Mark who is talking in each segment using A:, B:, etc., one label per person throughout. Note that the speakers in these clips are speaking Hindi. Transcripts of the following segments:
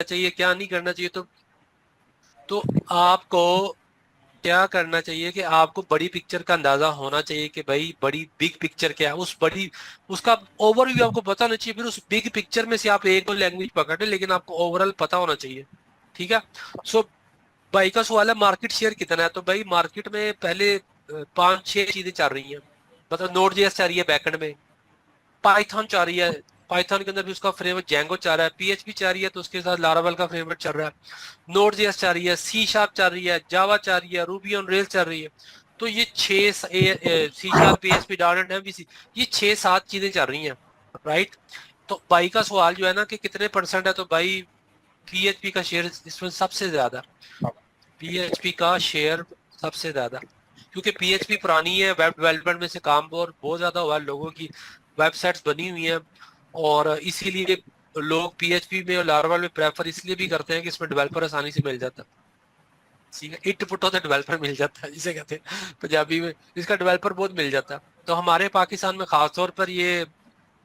A: चाहिए, क्या नहीं करना चाहिए। तो आपको क्या करना चाहिए कि आपको बड़ी पिक्चर का अंदाजा होना चाहिए कि भाई बड़ी बिग पिक्चर क्या है, उस बड़ी उसका ओवरव्यू आपको पता होना चाहिए। फिर उस बिग पिक्चर में से आप एक दो लैंग्वेज पकड़े, लेकिन आपको ओवरऑल पता होना चाहिए। ठीक है। सो भाई का सवाल है मार्केट शेयर कितना है, तो भाई मार्केट में पहले 5-6 चीजें चल रही हैं। मतलब नोड जेएस चल रही है बैकएंड में, पाइथन चल रही है, पाइथन के अंदर भी उसका फ्रेमवर्क जेंगो चल रहा है, पीएचपी चल रही है तो उसके साथ लारावेल का फ्रेमवर्क चल रहा है, नोड जेएस चल रही है, सी शार्प चल रही है, जावा चल रही है, रूबी ऑन रेल्स चल रही है। तो ये छह, C sharp, PHP, dot net, MVC, ये 6-7 चीजें चल रही हैं। राइट। तो भाई का सवाल जो है ना कि कितने परसेंट है, तो भाई पीएचपी का शेयर इसमें सबसे ज्यादा, पीएचपी का शेयर सबसे ज्यादा, क्योंकि पीएचपी पुरानी है, वेब डेवलपमेंट में से काम और बहुत ज्यादा हुआ है, लोगों की वेबसाइट्स बनी हुई हैं। और इसीलिए लोग पीएचपी में और लारावेल में प्रेफर इसलिए भी करते हैं कि इसमें डेवलपर आसानी से मिल जाता है। ठीक है, इट पुट होता डेवलपर मिल जाता है जिसे कहते हैं पंजाबी में, इसका डेवलपर बहुत मिल जाता है। तो हमारे पाकिस्तान में खासतौर पर ये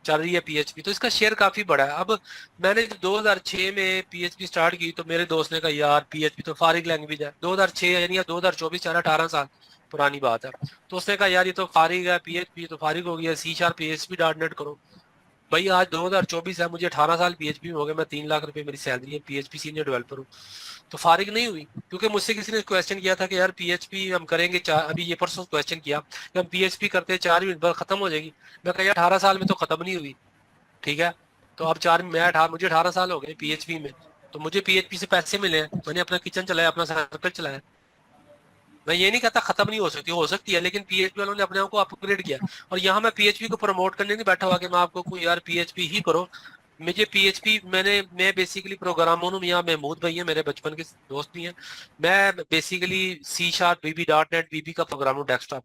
A: चल रही है पीएचपी, तो इसका शेयर काफी बड़ा है। अब मैंने जब 2006 में पीएचपी स्टार्ट की तो मेरे दोस्त ने कहा यार पीएचपी तो फारिग लैंग्वेज है, 2006 यानी 2024, 18 साल पुरानी बात है। तो उसने कहा यार ये तो फारिग है, पीएचपी तो फारिग हो गया, C sharp PHP dot net करो। भाई आज 2024 है, मुझे 18 साल पीएचपी में हो गए, मैं 3 लाख रुपए मेरी सैलरी है, पीएचपी सीनियर डेवलपर हूँ। तो फारिग नहीं हुई, क्योंकि मुझसे किसी ने क्वेश्चन किया था कि यार पीएचपी हम करेंगे चार, अभी ये परसों क्वेश्चन किया कि हम पीएचपी करते हैं 4 मिनट बाद खत्म हो जाएगी। मैं कहा यार 18 साल में तो खत्म नहीं हुई। ठीक है। तो अब मुझे 18 साल हो गए पीएचपी में, तो मुझे पीएचपी से पैसे मिले हैं, मैंने अपना किचन चलाया, अपना सर्कल चलाया। मैं ये नहीं कहता खत्म नहीं हो सकती है, लेकिन पीएचपी वालों ने अपने आप को अपग्रेड किया। और यहाँ मैं पीएचपी को प्रमोट करने नहीं बैठा हुआ कि मैं आपको कोई यार पीएचपी ही करो। मुझे पीएचपी मैं बेसिकली प्रोग्रामर हूँ, यहाँ महमूद भाई है मेरे बचपन के दोस्त भी हैं। मैं बेसिकली सी शार्प, बीबी डॉट नेट, बीबी का प्रोग्रामर हूँ डेस्कटॉप।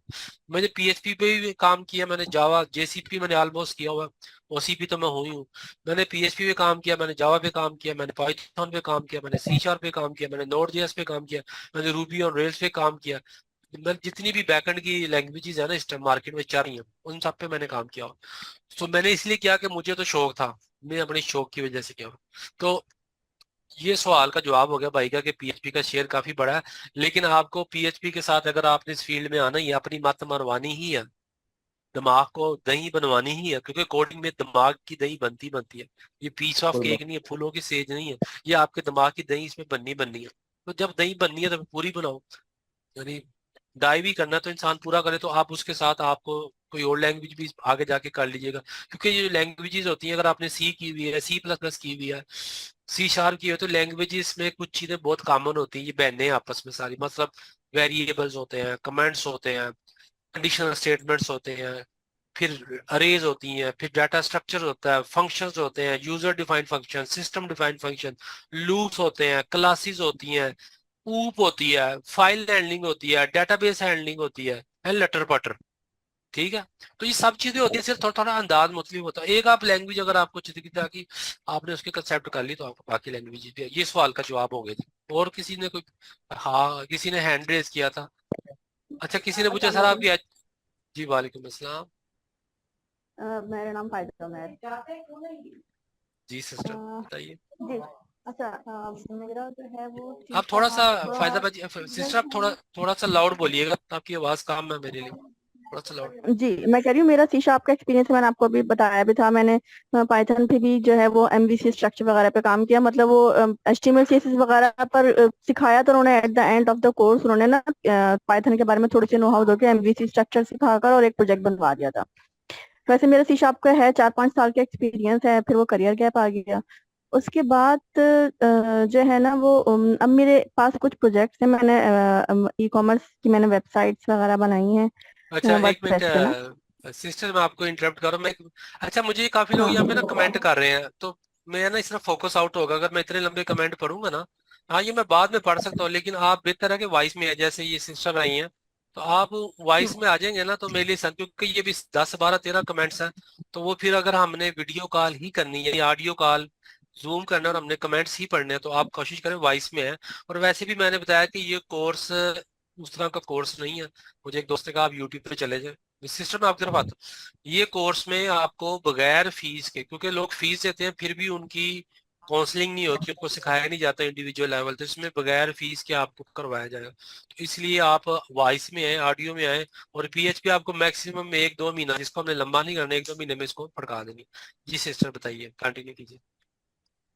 A: मैंने पीएचपी पे भी काम किया, मैंने जावा जेसीपी मैंने ऑलमोस्ट किया हुआ, ओसीपी तो मैं हुई हूँ। मैंने पीएचपी पे काम किया, मैंने जावा पे काम किया, मैंने पाइथन पे काम किया, मैंने सी शार्प पे काम किया, मैंने नोड जेएस पे काम किया, मैंने रूबी और रेल्स पे काम किया। मैं जितनी भी बैकएंड की लैंग्वेजेस है ना इस टाइम मार्केट में चल रही हैं, उन सब पे मैंने काम किया। तो मैंने इसलिए किया कि मुझे तो शौक था, मैं अपने शौक की वजह से किया। तो ये सवाल का जवाब हो गया भाई का कि पीएचपी का शेयर काफी बड़ा है। लेकिन आपको पीएचपी के साथ अगर आपने इस फील्ड में आना ही है, अपनी मत मरवानी ही है, दिमाग को दही बनवानी ही है, क्योंकि कोडिंग में दिमाग की दही बनती बनती है। ये पीस ऑफ केक नहीं है, फूलों की सेज नहीं है, ये आपके दिमाग की दही इसमें बननी बननी है। तो जब दही बननी है तो पूरी बनाओ। यानी डाई भी करना तो इंसान पूरा करे, तो आप उसके साथ आपको कोई और लैंग्वेज भी आगे जाके कर लीजिएगा। क्योंकि ये लैंग्वेजेस होती हैं, अगर आपने सी की हुई है, सी प्लस प्लस की हुई है, सी शार्प की है, तो लैंग्वेजेस में कुछ चीजें बहुत कॉमन होती हैं, ये बहने हैं आपस में सारी। मतलब वेरिएबल्स होते हैं, कमेंट्स होते हैं, कंडीशनल स्टेटमेंट्स होते हैं, फिर अरेज होती हैं, फिर डाटा स्ट्रक्चर होता है, फंक्शंस होते हैं, user defined function, system defined function, loops होते हैं, क्लासेस होती हैं, ऊप होती है, फाइल हैंडलिंग होती है, डेटाबेस हैंडलिंग होती है, लटर पटर। ठीक है। तो ये सब चीजें होती है, सिर्फ थोड़ा थोड़ा अंदाज मुख्तलिफ होता है। एक आप लैंग्वेज अगर आपको अच्छी तरीके से कि आपने उसके कंसेप्ट कर ली, तो आपको बाकी लैंग्वेज भी ये सवाल का जवाब हो गया जी। और किसी ने कोई, हाँ किसी ने हैंड रेज किया था। अच्छा किसी ने पूछा
B: अस्सलाम
A: सर
B: वालेकुम।
A: आपकी जी वालेकुम अस्सलाम।
B: मेरा नाम फायदा है।
A: जी
B: अ,
A: सिस्टर बताइए।
B: जी। अच्छा, मेरा जो है वो
A: आप
B: चीज
A: थोड़ा सा, फायदा
B: थोड़ा।
A: बाजी सिस्टर, आप थोड़ा थोड़ा सा लाउड बोलिएगा, आपकी आवाज कम है मेरे लिए, थोड़ा सा लाउड।
B: जी, मैं कह रही हूँ मेरा सी शार्प का एक्सपीरियंस मैंने आपको अभी बताया भी था। मैंने पाइथन पे भी जो है वो एमवीसी स्ट्रक्चर वगैरह पे काम किया। मतलब वो एचटीएमएल सीएसएस वगैरह पर सिखाया, तो उन्होंने at the end of the course उन्होंने ना पाइथन के बारे में थोड़ी सी नो हाउ दो के एमवीसी स्ट्रक्चर सिखाकर और एक प्रोजेक्ट बनवा दिया था। वैसे मेरा सी शार्प का है 4-5 साल का एक्सपीरियंस है, फिर वो करियर गैप आ गया। उसके बाद जो है ना वो अब मेरे पास कुछ प्रोजेक्ट्स हैं। मैंने ई कॉमर्स की मैंने वेबसाइट्स वगैरह बनाई
A: अच्छा
B: हैं
A: एक
B: वर्डप्रेस पे ना।
A: मिनट सिस्टर, मैं आपको इंटरप्ट कर रहा हूँ मैं। अच्छा मुझे ये काफी लोग
B: हाँ
A: यहाँ पे ना कमेंट कर रहे हैं, तो मैं ना इसमें फोकस आउट होगा अगर मैं इतने लंबे कमेंट पढ़ूंगा ना। हाँ ये मैं बाद में पढ़ सकता हूँ, लेकिन आप बेहतर है कि वॉइस में है, जैसे ये सिस्टर आई हैं, तो आप वॉइस में आ जाएंगे ना तो मेरे लिए क्योंकि ये भी 10-12-13 कमेंट्स हैं। तो वो फिर अगर हमने वीडियो कॉल ही करनी है या ऑडियो कॉल जूम करना है और हमने कमेंट्स ही पढ़ने हैं, तो आप कोशिश करें वॉइस में है। और वैसे भी मैंने बताया कि ये कोर्स उस तरह का कोर्स नहीं है। मुझे एक दोस्त ने कहा आप यूट्यूब पे चले जाए। सिस्टर मैं आपकी तरफ आता हूँ, ये कोर्स में आपको बगैर फीस के, क्योंकि लोग फीस देते हैं फिर भी उनकी काउंसलिंग नहीं होती, उनको सिखाया नहीं जाता इंडिविजुअल लेवल, तो इसमें बगैर फीस के आपको करवाया जाएगा। तो इसलिए आप वॉइस में आए, ऑडियो में आए, और पीएचपी आपको मैक्सिमम में 1-2 महीना, जिसको हमने लंबा नहीं करना, 1-2 महीने में इसको पढ़ा देंगे। जी सिस्टर बताइए, कंटिन्यू कीजिए।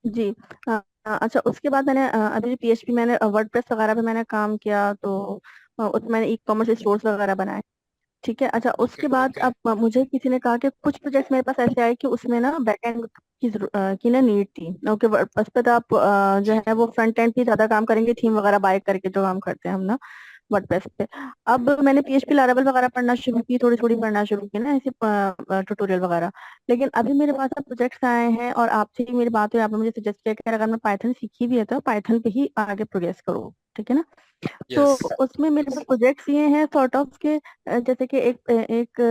B: जी। अच्छा, उसके बाद मैंने अभी पीएचपी मैंने वर्डप्रेस वगैरह पे मैंने काम किया, तो उसमें मैंने ई कॉमर्स स्टोर्स वगैरह बनाए। ठीक है। अच्छा,
A: ओके
B: उसके बाद
A: ओके।
B: अब मुझे किसी ने कहा कि कुछ प्रोजेक्ट्स मेरे पास ऐसे आए कि उसमें ना बैकएंड की ना नीड थी। ओके, वर्डप्रेस पे तो आप जो
A: ठीक
B: है
A: है।
B: वो फ्रंट एंड की ज्यादा काम करेंगे, थीम वगैरह बाय करके जो काम करते हैं हम ना वर्डप्रेस पे। अब मैंने पीएचपी लारावल वगैरह पढ़ना शुरू की, थोड़ी थोड़ी पढ़ना शुरू की ना, ऐसे ट्यूटोरियल वगैरह। लेकिन अभी मेरे पास अब प्रोजेक्ट्स आए हैं और आपसे ही मेरी बात हुई, आपने मुझे सजेस्ट किया कि अगर मैं पाइथन सीखी भी है तो पाइथन पे ही आगे प्रोग्रेस करो। ठीक है ना। तो
A: यस
B: उसमें मेरे पास प्रोजेक्ट्स ये हैं सॉर्ट ऑफ के जैसे कि एक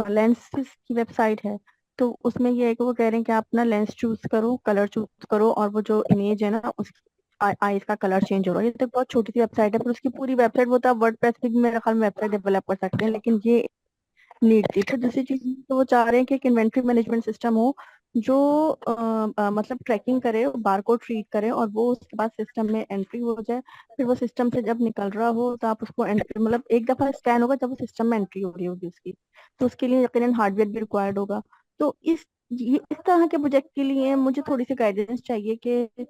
B: लेंसेज की वेबसाइट है। तो उसमें ये है कि वो कह रहे हैं कि आप ना लेंस चूज करो, कलर चूज करो, और वो जो इमेज है ना उसकी आईज का कलर चेंज हो रहा है। ये तो बहुत छोटी सी वेबसाइट है, पर उसकी पूरी वेबसाइट वो तो आप वर्डप्रेस पे भी मेरे ख्याल में वेबसाइट डेवलप कर सकते हैं, लेकिन ये नीड थी। फिर दूसरी चीज तो वो चाह रहे हैं कि एक इन्वेंट्री मैनेजमेंट सिस्टम हो जो मतलब ट्रैकिंग करे, बारकोड ट्रीट करे, और वो उसके बाद सिस्टम में एंट्री हो जाए। फिर वो सिस्टम से जब निकल रहा हो तो आप उसको एंट्री, मतलब एक दफा स्कैन होगा जब वो सिस्टम में एंट्री हो रही होगी उसकी। तो उसके लिए यकीनन हार्डवेयर भी रिक्वायर्ड होगा। तो इस तरह के प्रोजेक्ट के लिए मुझे थोड़ी सी गाइडेंस चाहिए कि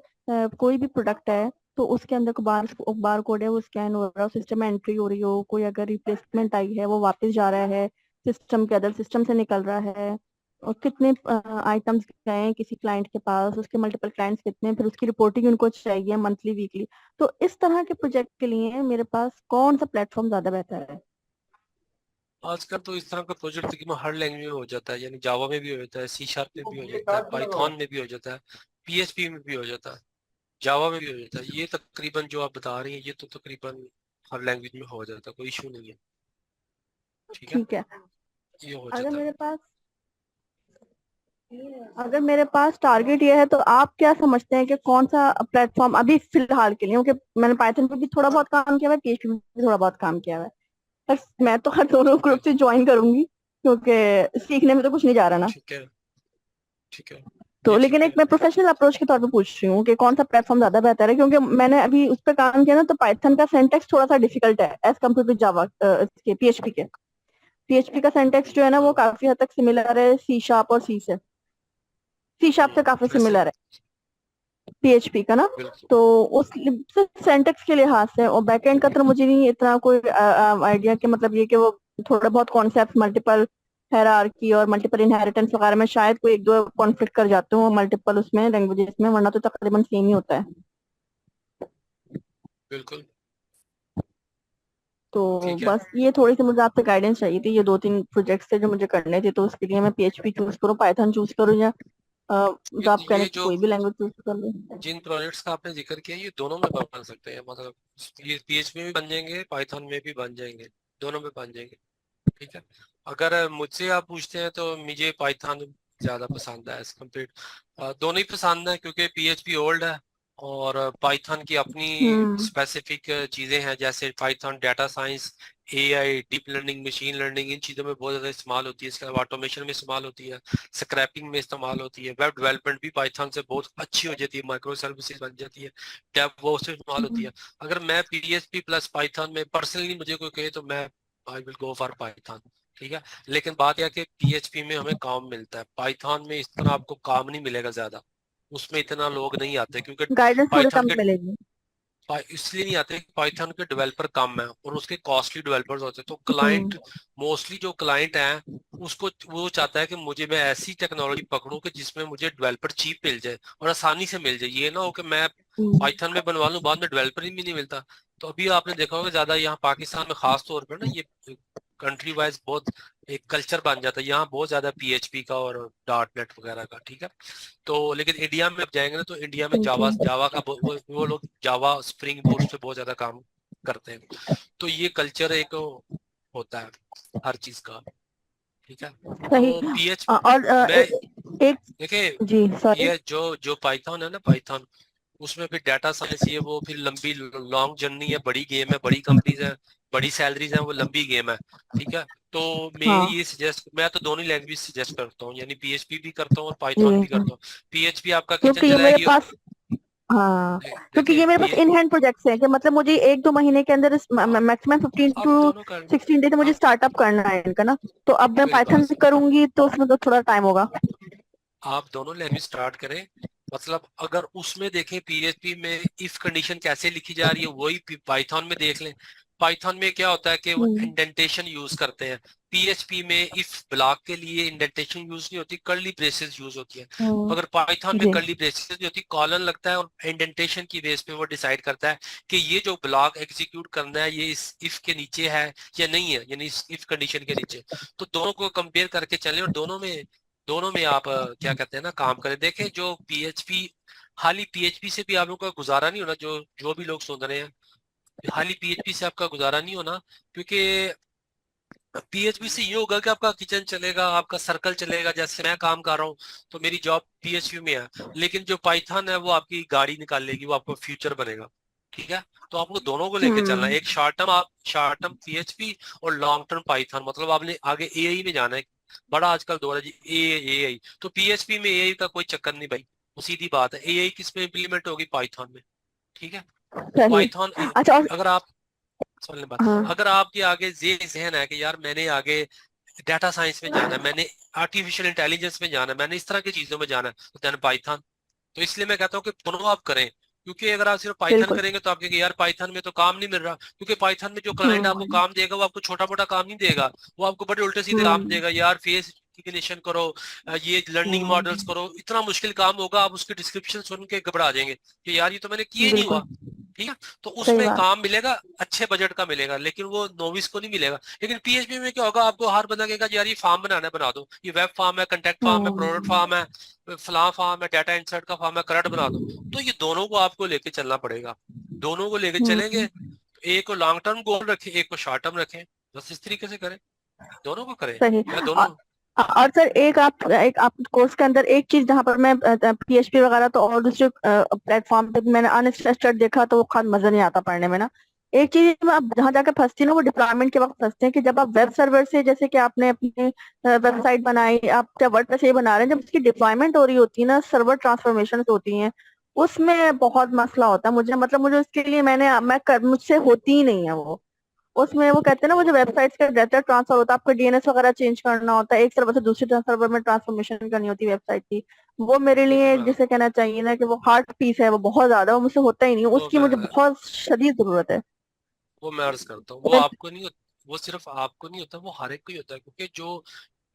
B: कोई भी प्रोडक्ट है तो उसके अंदर को बार कोड है, वो स्कैन हो रहा हो, सिस्टम में एंट्री हो रही हो, कोई अगर रिप्लेसमेंट आई है वो वापस जा रहा है सिस्टम के, अदर सिस्टम से निकल रहा है, और कितने आइटम्स गए हैं किसी क्लाइंट के पास, उसके मल्टीपल क्लाइंट्स कितने हैं, फिर उसकी रिपोर्टिंग उनको चाहिए मंथली वीकली। तो इस तरह के प्रोजेक्ट के लिए मेरे पास कौन सा प्लेटफॉर्म ज्यादा बेहतर है?
A: आजकल तो इस तरह का प्रोजेक्ट तकरीबन हर लैंग्वेज में हो जाता है, यानी जावा में भी हो जाता है, सी शार्प में भी हो जाता है, पाइथन में भी हो जाता है, पीएचपी में भी हो जाता है, जावा में भी हो जाता है। ये तकरीबन जो आप बता रही हैं, ये तो तकरीबन हर लैंग्वेज में हो जाता है, कोई इशू नहीं है। ठीक है,
B: ठीक है।
A: ये हो
B: अगर
A: जाता है।
B: मेरे पास अगर मेरे पास टारगेट ये है तो आप क्या समझते हैं कि कौन सा प्लेटफॉर्म अभी फिलहाल के लिए, क्योंकि मैंने पाइथन पे भी थोड़ा बहुत काम किया हुआ है, पीएचपी पे भी थोड़ा बहुत काम किया हुआ है, बस मैं तो हर दोनों
A: ओके।
B: ग्रुप से ज्वाइन करूंगी क्योंकि सीखने में तो कुछ नहीं जा रहा ना।
A: ठीक है। ठीक है।
B: तो
A: ये
B: लेकिन
A: ठीक
B: एक
A: है।
B: मैं प्रोफेशनल अप्रोच के तौर पे पूछ रही हूँ कि कौन सा प्लेटफॉर्म ज्यादा बेहतर है, क्योंकि मैंने अभी उस पर काम किया ना, तो पाइथन का सिंटेक्स थोड़ा सा डिफिकल्ट है एज कम्पेयर टू जावा के पीएचपी के। पीएचपी का सिंटेक्स जो है ना वो
A: हाँ,
B: काफी हद तक सिमिलर है सी शार्प और सी शार्प से काफी
A: वैसे
B: सिमिलर है पीएचपी का ना।
A: बिल्कुल।
B: तो उस सिंटेक्स के लिहाज से और बैकएंड का तो मुझे नहीं इतना कोई आइडिया कि मतलब ये कि वो थोड़ा बहुत कॉन्सेप्ट मल्टीपल हायरार्की और मल्टीपल इनहेरिटेंस वगैरह में शायद कोई एक दो कॉन्फ्लिक्ट कर जाते हो मल्टीपल उसमें लैंग्वेजेस में, वरना तो तकरीबन सेम ही होता है।
A: बिल्कुल।
B: तो
A: ठीक है।
B: बस ये थोड़ी सी मुझे आपसे गाइडेंस चाहिए थी, ये दो तीन प्रोजेक्ट्स थे जो मुझे करने थे, तो उसके लिए मैं पीएचपी चूज करूँ, पाइथन चूज करूँ, या तो आप कह रहे
A: ये
B: हैं कि
A: जो
B: कोई भी लैंग्वेज चूज कर लूँ?
A: जिन प्रोजेक्ट्स का आपने जिक्र किया, ये दोनों में बन सकते हैं, मतलब ये पीएचपी में भी बन जाएंगे, पाइथन में भी बन जाएंगे, दोनों में बन जाएंगे। ठीक है। अगर मुझसे आप पूछते हैं तो मुझे पाइथन ज्यादा पसंद है एज कम्पेयर, दोनों ही पसंद है, क्योंकि पीएचपी ओल्ड है, और पाइथन की अपनी
B: हम्म।
A: स्पेसिफिक चीजें हैं, जैसे Python data science, AI, deep learning, machine learning, इन चीजों में बहुत ज्यादा इस्तेमाल होती है। इसके अलावा ऑटोमेशन में इस्तेमाल होती है, स्क्रैपिंग में इस्तेमाल होती है, वेब डेवलपमेंट भी पाइथन से बहुत अच्छी हो जाती है, माइक्रो सर्विसेज बन जाती है, डेव वो उससे इस्तेमाल होती
B: हम्म।
A: है। अगर मैं पीएचपी प्लस पाइथन में पर्सनली मुझे कोई कहे तो मैं I will go for Python. ठीक है। लेकिन बात यह कि पीएचपी में हमें काम मिलता है, पाइथन में इस तरह आपको काम नहीं मिलेगा ज्यादा, उसमें इतना लोग नहीं आते, क्योंकि
B: गाइडेंस थोड़ी
A: पाइथन
B: कम
A: के
B: मिलेगी।
A: इसलिए नहीं आते कि पाइथन के डेवलपर कम है और उसके कॉस्टली डेवलपर्स होते हैं, तो
B: हम्म।
A: क्लाइंट मोस्टली जो क्लाइंट है उसको वो चाहता है कि मुझे मैं ऐसी टेक्नोलॉजी पकड़ूं कि जिसमें मुझे डेवलपर चीप मिल जाए और आसानी से मिल जाए, ये ना हो कि मैं
B: हम्म।
A: पाइथन में बनवा लूं, बाद में डेवलपर ही भी नहीं मिलता। तो अभी आपने देखा होगा ज्यादा यहाँ पाकिस्तान में खास तौर पर ना, ये कंट्री वाइज बहुत एक कल्चर बन जाता है यहाँ, बहुत ज्यादा पीएचपी का और डॉट नेट वगैरह का। ठीक है। तो लेकिन इंडिया में अब जाएंगे ना, तो इंडिया में जावा
B: बिल्कुल।
A: जावा का वो लोग जावा स्प्रिंग बूट पे बहुत ज्यादा काम करते हैं। तो ये कल्चर एक होता है हर चीज का। ठीक है।
B: सही।
A: तो पीएच
B: और
A: मैं
B: एक
A: देखिए,
B: जी सॉरी।
A: ये जो जो पाइथन है ना, पाइथन उसमें फिर डाटा साइंस, ये वो फिर लंबी लॉन्ग जर्नी है, बड़ी गेम है, बड़ी कंपनीज है, बड़ी सैलरीज है, वो लंबी गेम है। ठीक है। तो
B: हाँ
A: मैं तो दोनों लैंग्वेज सजेस्ट करता हूँ, यानी पीएचपी भी करता हूँ और
B: जी
A: पाइथन भी
B: जी।
A: करता हूँ। पीएचपी आपका किचन
B: क्योंकि ये मेरे
A: चलाएगी।
B: पास, हाँ क्योंकि
A: देखिए
B: ये मेरे पास इन हैंड प्रोजेक्ट्स हैं कि मतलब मुझे 1-2 महीने के अंदर
A: आप
B: मैक्सिमम 15
A: आप
B: टू
A: दोनों कर
B: 16 डेज मुझे
A: आप
B: स्टार्टअप करना है इनका ना। तो अब मैं
A: मेरी
B: पाइथन
A: बात,
B: करूंगी तो उसमें तो थोड़ा टाइम होगा।
A: आप दोनों लैंग्वेज स्टार्ट करें। मतलब अगर उसमें देखें पीएचपी में इफ कंडीशन कैसे लिखी जा रही है, वही पाइथन में देख लें। पाइथन में क्या होता है कि वो
B: हम्म
A: इंडेंटेशन यूज करते हैं। पीएचपी में इफ ब्लॉक के लिए इंडेंटेशन यूज नहीं होती, कर्ली ब्रेसेस यूज होती है।
B: हम्म,
A: मगर पाइथन में
B: जी
A: कर्ली ब्रेसेस नहीं होती, कॉलन लगता है और इंडेंटेशन की बेस पे वो डिसाइड करता है कि ये जो ब्लॉक एग्जीक्यूट करना है ये इस इफ के नीचे है या नहीं है, यानी इस इफ कंडीशन के नीचे। तो दोनों को कंपेयर करके चलें और दोनों में आप क्या कहते हैं ना, काम करें। देखें जो पीएचपी, खाली पीएचपी से भी आप लोगों का गुजारा नहीं होना, जो जो भी लोग सुन रहे हैं, खाली पीएचपी से आपका गुजारा नहीं होना। क्योंकि पीएचपी से ये होगा कि आपका किचन चलेगा, आपका सर्कल चलेगा। जैसे मैं काम कर रहा हूँ तो मेरी जॉब पीएचपी में है, लेकिन जो पाइथन है वो आपकी गाड़ी निकाल लेगी, वो आपका फ्यूचर बनेगा। ठीक है। तो आपको दोनों को लेके चलना है,
B: हम्म
A: एक शॉर्ट टर्म पीएचपी और लॉन्ग टर्म पाइथन। मतलब आपने आगे एआई में जाना है। बड़ा आजकल दौर है जी, एआई। तो पीएचपी में एआई का कोई चक्कर नहीं भाई, वो सीधी बात है। एआई किस में इंप्लीमेंट होगी? पाइथन में। ठीक है। तो
B: सही।
A: पाइथन,
B: अच्छा और
A: अगर आप सुनने बात,
B: हाँ
A: अगर आपके आगे ये जहन है कि यार मैंने आगे डाटा साइंस में जाना है, मैंने आर्टिफिशियल इंटेलिजेंस में जाना है, मैंने इस तरह की चीजों में जाना है, तो देन पाइथन। तो इसलिए मैं कहता हूँ कि दोनों आप करें। क्योंकि अगर आप सिर्फ पाइथन
B: बिल्कुल।
A: करेंगे तो आप कहेंगे यार पाइथन में तो काम नहीं मिल रहा। क्योंकि पाइथन में जो क्लाइंट आपको
B: हम्म
A: काम देगा वो आपको छोटा मोटा काम नहीं देगा, वो आपको बड़े उल्टे सीधे काम
B: हम्म
A: देगा। यार फेस रिकग्निशन करो, ये लर्निंग मॉडल्स
B: हम्म,
A: करो, इतना मुश्किल काम होगा, आप उसकी डिस्क्रिप्शन सुन के घबरा जाएंगे कि यार ये तो मैंने किया ही नहीं
B: बिल्कुल
A: हुआ। ठीक है। तो
B: सही
A: उसमें
B: बात।
A: काम मिलेगा, अच्छे बजट का मिलेगा, लेकिन वो नोविस को नहीं मिलेगा। लेकिन पीएचपी में क्या होगा, आपको हर बंदा कहेगा यार ये फार्म बनाना है, बना दो, ये वेब फार्म है, कंटेक्ट फार्म है, प्रोडक्ट
B: हम्म
A: फार्म है, फलां फार्म है, डाटा इंसर्ट का फार्म है, करंट बना दो। तो ये दोनों को आपको लेके चलना पड़ेगा। दोनों को लेके चलेंगे,
B: हम्म,
A: एक को लॉन्ग टर्म गोल रखें, एक को शॉर्ट टर्म रखें। बस इस तरीके से करें, दोनों को करें।
B: सही।
A: मैं
B: और,
A: दोनों।
B: और सर एक आप कोर्स के अंदर एक चीज जहाँ पर मैं पीएचपी वगैरह तो और दूसरे प्लेटफॉर्म पे भी मैंने अनस्ट्रक्चर्ड देखा तो वो खास मजा नहीं आता पढ़ने में ना। एक चीज में आप जहाँ जाकर फंसती है ना वो डिप्लॉयमेंट के वक्त फंसते हैं कि जब आप वेब सर्वर से जैसे कि आपने अपनी वेबसाइट बनाई, आप जब वर्डप्रेस से बना रहे हैं, जब उसकी डिप्लॉयमेंट हो रही होती है ना, सर्वर ट्रांसफॉर्मेशन होती हैं, उसमें बहुत मसला होता है मुझे। मतलब मुझे उसके लिए मुझसे होती ही नहीं है वो। उसमें वो कहते हैं ना वो जो वेबसाइट्स का डाटा ट्रांसफर होता है, आपको डीएनएस वगैरह चेंज करना होता है, एक सर्वर से दूसरे सर्वर में ट्रांसफॉर्मेशन करनी होती है वेबसाइट की। वो मेरे
A: देखिए
B: लिए
A: मैं
B: जिसे कहना चाहिए ना कि वो हार्ट पीस है, वो बहुत ज्यादा, वो मुझसे होता ही नहीं,
A: वो
B: उसकी मुझे
A: मैं
B: बहुत शदीद जरूरत है।
A: वो मैं अर्ज करता हूँ, वो
B: मैं-
A: आपको नहीं होता, वो सिर्फ आपको नहीं होता, वो हर एक को ही होता है। क्योंकि जो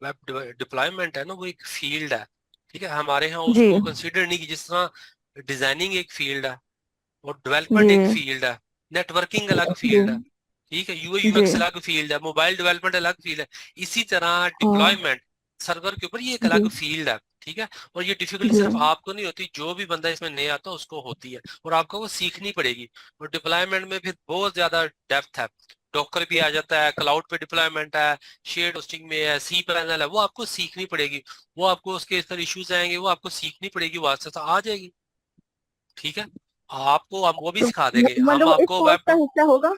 A: वेब डिप्लॉयमेंट है ना, वो एक फील्ड है। ठीक है। हमारे यहाँ
B: जी
A: उसको कंसीडर नहीं की, जिस तरह डिजाइनिंग एक फील्ड है और
B: जी
A: डेवलपमेंट एक फील्ड है, नेटवर्किंग अलग
B: जी
A: फील्ड है। ठीक है। यूआई
B: जी
A: यूएक्स अलग फील्ड है, मोबाइल डेवलपमेंट अलग फील्ड है। इसी तरह
B: हाँ
A: डिप्लॉयमेंट सर्वर के ऊपर ये एक
B: जी
A: अलग फील्ड है। ठीक है। और ये डिफिकल्टी
B: जी
A: सिर्फ आपको नहीं होती, जो भी बंदा इसमें नहीं आता उसको होती है, और आपको वो सीखनी पड़ेगी। और डिप्लॉयमेंट में फिर बहुत ज्यादा डेप्थ है। डॉकर भी आ जाता है, क्लाउड पे डिप्लॉयमेंट है, शेयर्ड होस्टिंग में है, सी पैनल है, वो आपको सीखनी पड़ेगी। वो आपको उसके इस तरह इश्यूज आएंगे, वो आपको सीखनी पड़ेगी, वो आस्ते आस्ते आ जाएगी। ठीक है। आपको हम वो भी
B: तो
A: सिखा देंगे, हम
B: मतलब वो इस
A: आपको
B: कोर्स का
A: वेब,
B: हिस्सा होगा।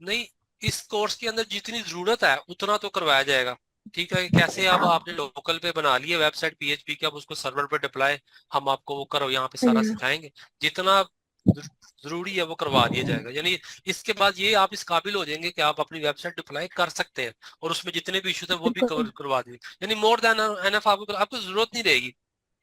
A: नहीं, इस कोर्स के अंदर जितनी जरूरत है उतना तो करवाया जाएगा। ठीक है। कैसे अब आपने लोकल पे बना लिए वेबसाइट पीएचपी की, अब उसको सर्वर पे डिप्लॉय, हम आपको वो करो यहाँ पे
B: सही
A: सारा
B: है।
A: सिखाएंगे। जितना जरूरी है वो करवा दिया जाएगा। यानी इसके बाद ये आप इस काबिल हो जाएंगे कि आप अपनी वेबसाइट डिप्लॉय कर सकते हैं, और उसमें जितने भी इश्यूज है वो भी
B: बिल्कुल
A: कवर करवा दिए। यानी मोर देन एनफ, आपको जरूरत नहीं रहेगी।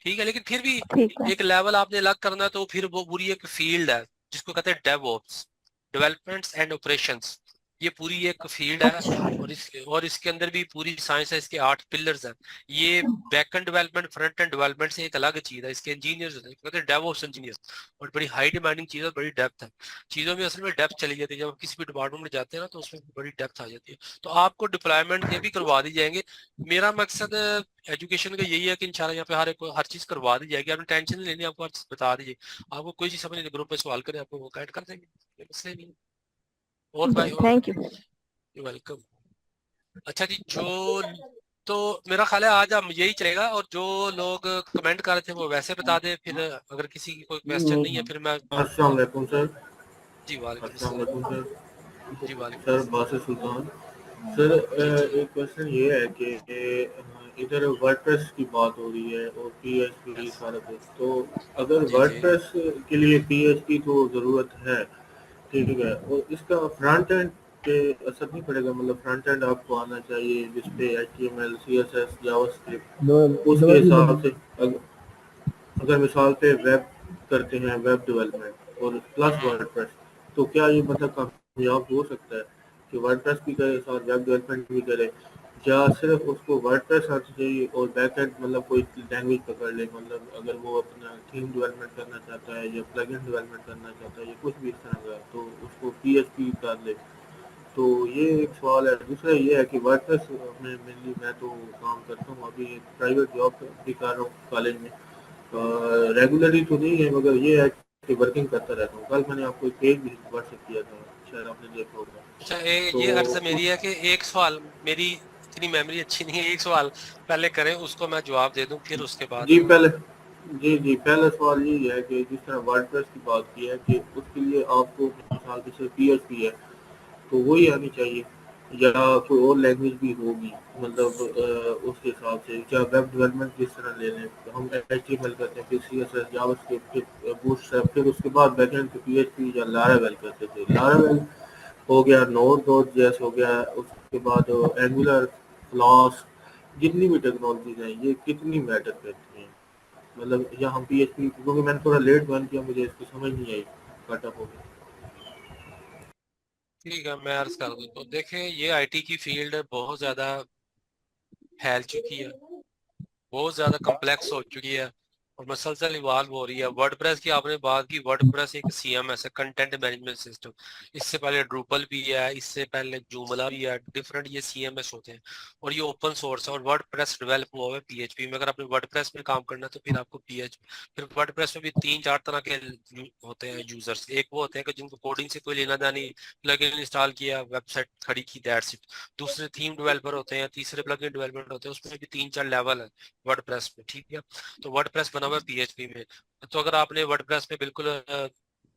A: ठीक है। लेकिन फिर भी
B: ठीक है।
A: एक लेवल आपने अलग करना है, तो फिर वो पूरी एक फील्ड है जिसको कहते हैं डेवऑप्स, डेवलपमेंट्स एंड ऑपरेशंस। ये पूरी एक फील्ड है।
B: अच्छा
A: और इसके अंदर भी पूरी साइंस है, इसके 8 पिलर्स हैं। ये backend development, front end development से एक अलग चीज है। इसके इंजीनियर्स होते हैं, कहते हैं डेवऑप्स इंजीनियर्स। और बड़ी हाई डिमांडिंग चीज है, बड़ी डेप्थ है चीजों में, असल में डेप्थ चली जाती है। जब आप किसी भी डिपार्टमेंट में जाते हैं ना तो उसमें बड़ी डेप्थ आ जाती है। तो आपको डिप्लॉयमेंट ये भी करवा दी जाएंगे। मेरा मकसद एजुकेशन का यही है कि इंशाल्लाह यहाँ पे हर चीज करवा दी जाएगी। आपने टेंशन नहीं लेनी, आपको हर चीज बता दीजिए। आपको कोई चीज समझ नहीं, ग्रुप में सवाल करें, आपको वो गाइड कर देंगे, कोई मसले नहीं है। और भाई,
B: थैंक यू।
A: वेलकम। अच्छा जी, जो तो मेरा ख्याल है आज हम यही चलेगा, और जो लोग कमेंट कर रहे थे वो वैसे बता दें, फिर अगर किसी की कोई क्वेश्चन नहीं है फिर मैं।
C: अस्सलाम वालेकुम सर।
A: जी वालेकुम
C: अस्सलाम
A: अस्सलाम।
C: वालेकुम सर।
A: जी वालेकुम
C: सर
A: अस्सलाम।
C: बासित सुल्तान। सर
A: जी जी
C: एक क्वेश्चन ये है कि इधर वर्डप्रेस की बात हो रही है और पीएचपी
A: यस
C: सारा कुछ, तो अगर
A: जी जी
C: वर्डप्रेस के लिए पीएचपी तो ज़रूरत है, ठीक है, और इसका फ्रंट एंड पे असर नहीं पड़ेगा? मतलब फ्रंट एंड आपको आना चाहिए जिसपे एचटीएमएल सीएसएस जावास्क्रिप्ट उसके हिसाब से। अगर मिसाल पे वेब करते हैं, वेब डेवलपमेंट और प्लस
A: हम्म
C: वर्डप्रेस, तो क्या ये बंदा कामयाब हो सकता है कि वर्डप्रेस भी करे साथ वेब डेवलपमेंट भी करे, या सिर्फ उसको वर्डप्रेस आना चाहिए और बैकएंड मतलब कोई लैंग्वेज पकड़ ले? मतलब अगर वो अपना थीम डेवलपमेंट करना चाहता है या प्लगइन डेवलपमेंट करना चाहता है या कुछ भी इस तरह का, तो उसको पीएचपी कर ले। तो ये एक सवाल है। दूसरा ये है कि वर्डप्रेस में मेनली मैं तो काम करता हूँ, अभी एक प्राइवेट जॉब भी कर रहा हूँ कॉलेज में, रेगुलरली तो नहीं है, मगर ये है कि वर्किंग करता रहता हूँ। कल मैंने आपको एक पेज भी व्हाट्सएप किया था, शायद आपने देखा होगा।
A: अच्छा,
C: तो
A: ये अर्ज मेरी
C: उस
A: है कि एक सवाल, मेरी इतनी मेमोरी अच्छी नहीं है, एक सवाल पहले करें उसको मैं जवाब दे दूं, फिर उसके बाद
C: जी पहले जी पहला सवाल यही है कि जिस तरह वर्डप्रेस की बात की है कि उसके लिए आपको मिसाल के सिर्फ पीएचपी है तो वही आनी चाहिए, या कोई और लैंग्वेज भी होगी? मतलब उसके हिसाब से क्या वेब डेवलपमेंट किस तरह ले लें? तो हम एचटीएमएल करते हैं, फिर सीएसएस जावास्क्रिप्ट, फिर बूटस्ट्रैप, फिर उसके बाद बैकएंड पे पीएचपी या लारावेल करते थे। लारावेल हो गया, नोड डॉट जेएस हो गया, उसके बाद एंगुलर, फ्लास्क, जितनी भी टेक्नोलॉजीज हैं ये कितनी मैटर करती हैं? मतलब या हम पीएचपी, क्योंकि मैंने थोड़ा लेट ज्वाइन किया, मुझे इसकी समझ नहीं आई, कटअप हो गया।
A: ठीक है मैं अर्ज कर दूं। तो देखें, ये आईटी की फील्ड बहुत ज्यादा फैल चुकी है, बहुत ज्यादा कम्प्लेक्स हो चुकी है और मसलसल इवाल्व हो रही है। वर्डप्रेस की आपने बात की, वर्डप्रेस एक सीएमएस है, कंटेंट मैनेजमेंट सिस्टम। इससे पहले ड्रूपल भी है, इससे पहले जूमला भी है, डिफरेंट ये सीएमएस होते हैं और ये ओपन सोर्स है। और वर्डप्रेस डेवलप हुआ है पीएचपी में। अगर आपने वर्डप्रेस में काम करना है तो फिर आपको पीएचपी, फिर वर्डप्रेस में भी तीन चार तरह के होते हैं यूजर्स। एक वो होते हैं कि जिनको कोडिंग से कोई लेना देना नहीं, प्लगइन इंस्टॉल किया, वेबसाइट खड़ी की, दैट्स इट। दूसरे थीम डेवलपर होते हैं, तीसरे प्लगइन डेवलपमेंट होते हैं, उसमें भी तीन चार लेवल है वर्डप्रेस में, ठीक है। तो वर्डप्रेस बना हुआ है पीएचपी में। तो अगर आपने वर्डप्रेस में बिल्कुल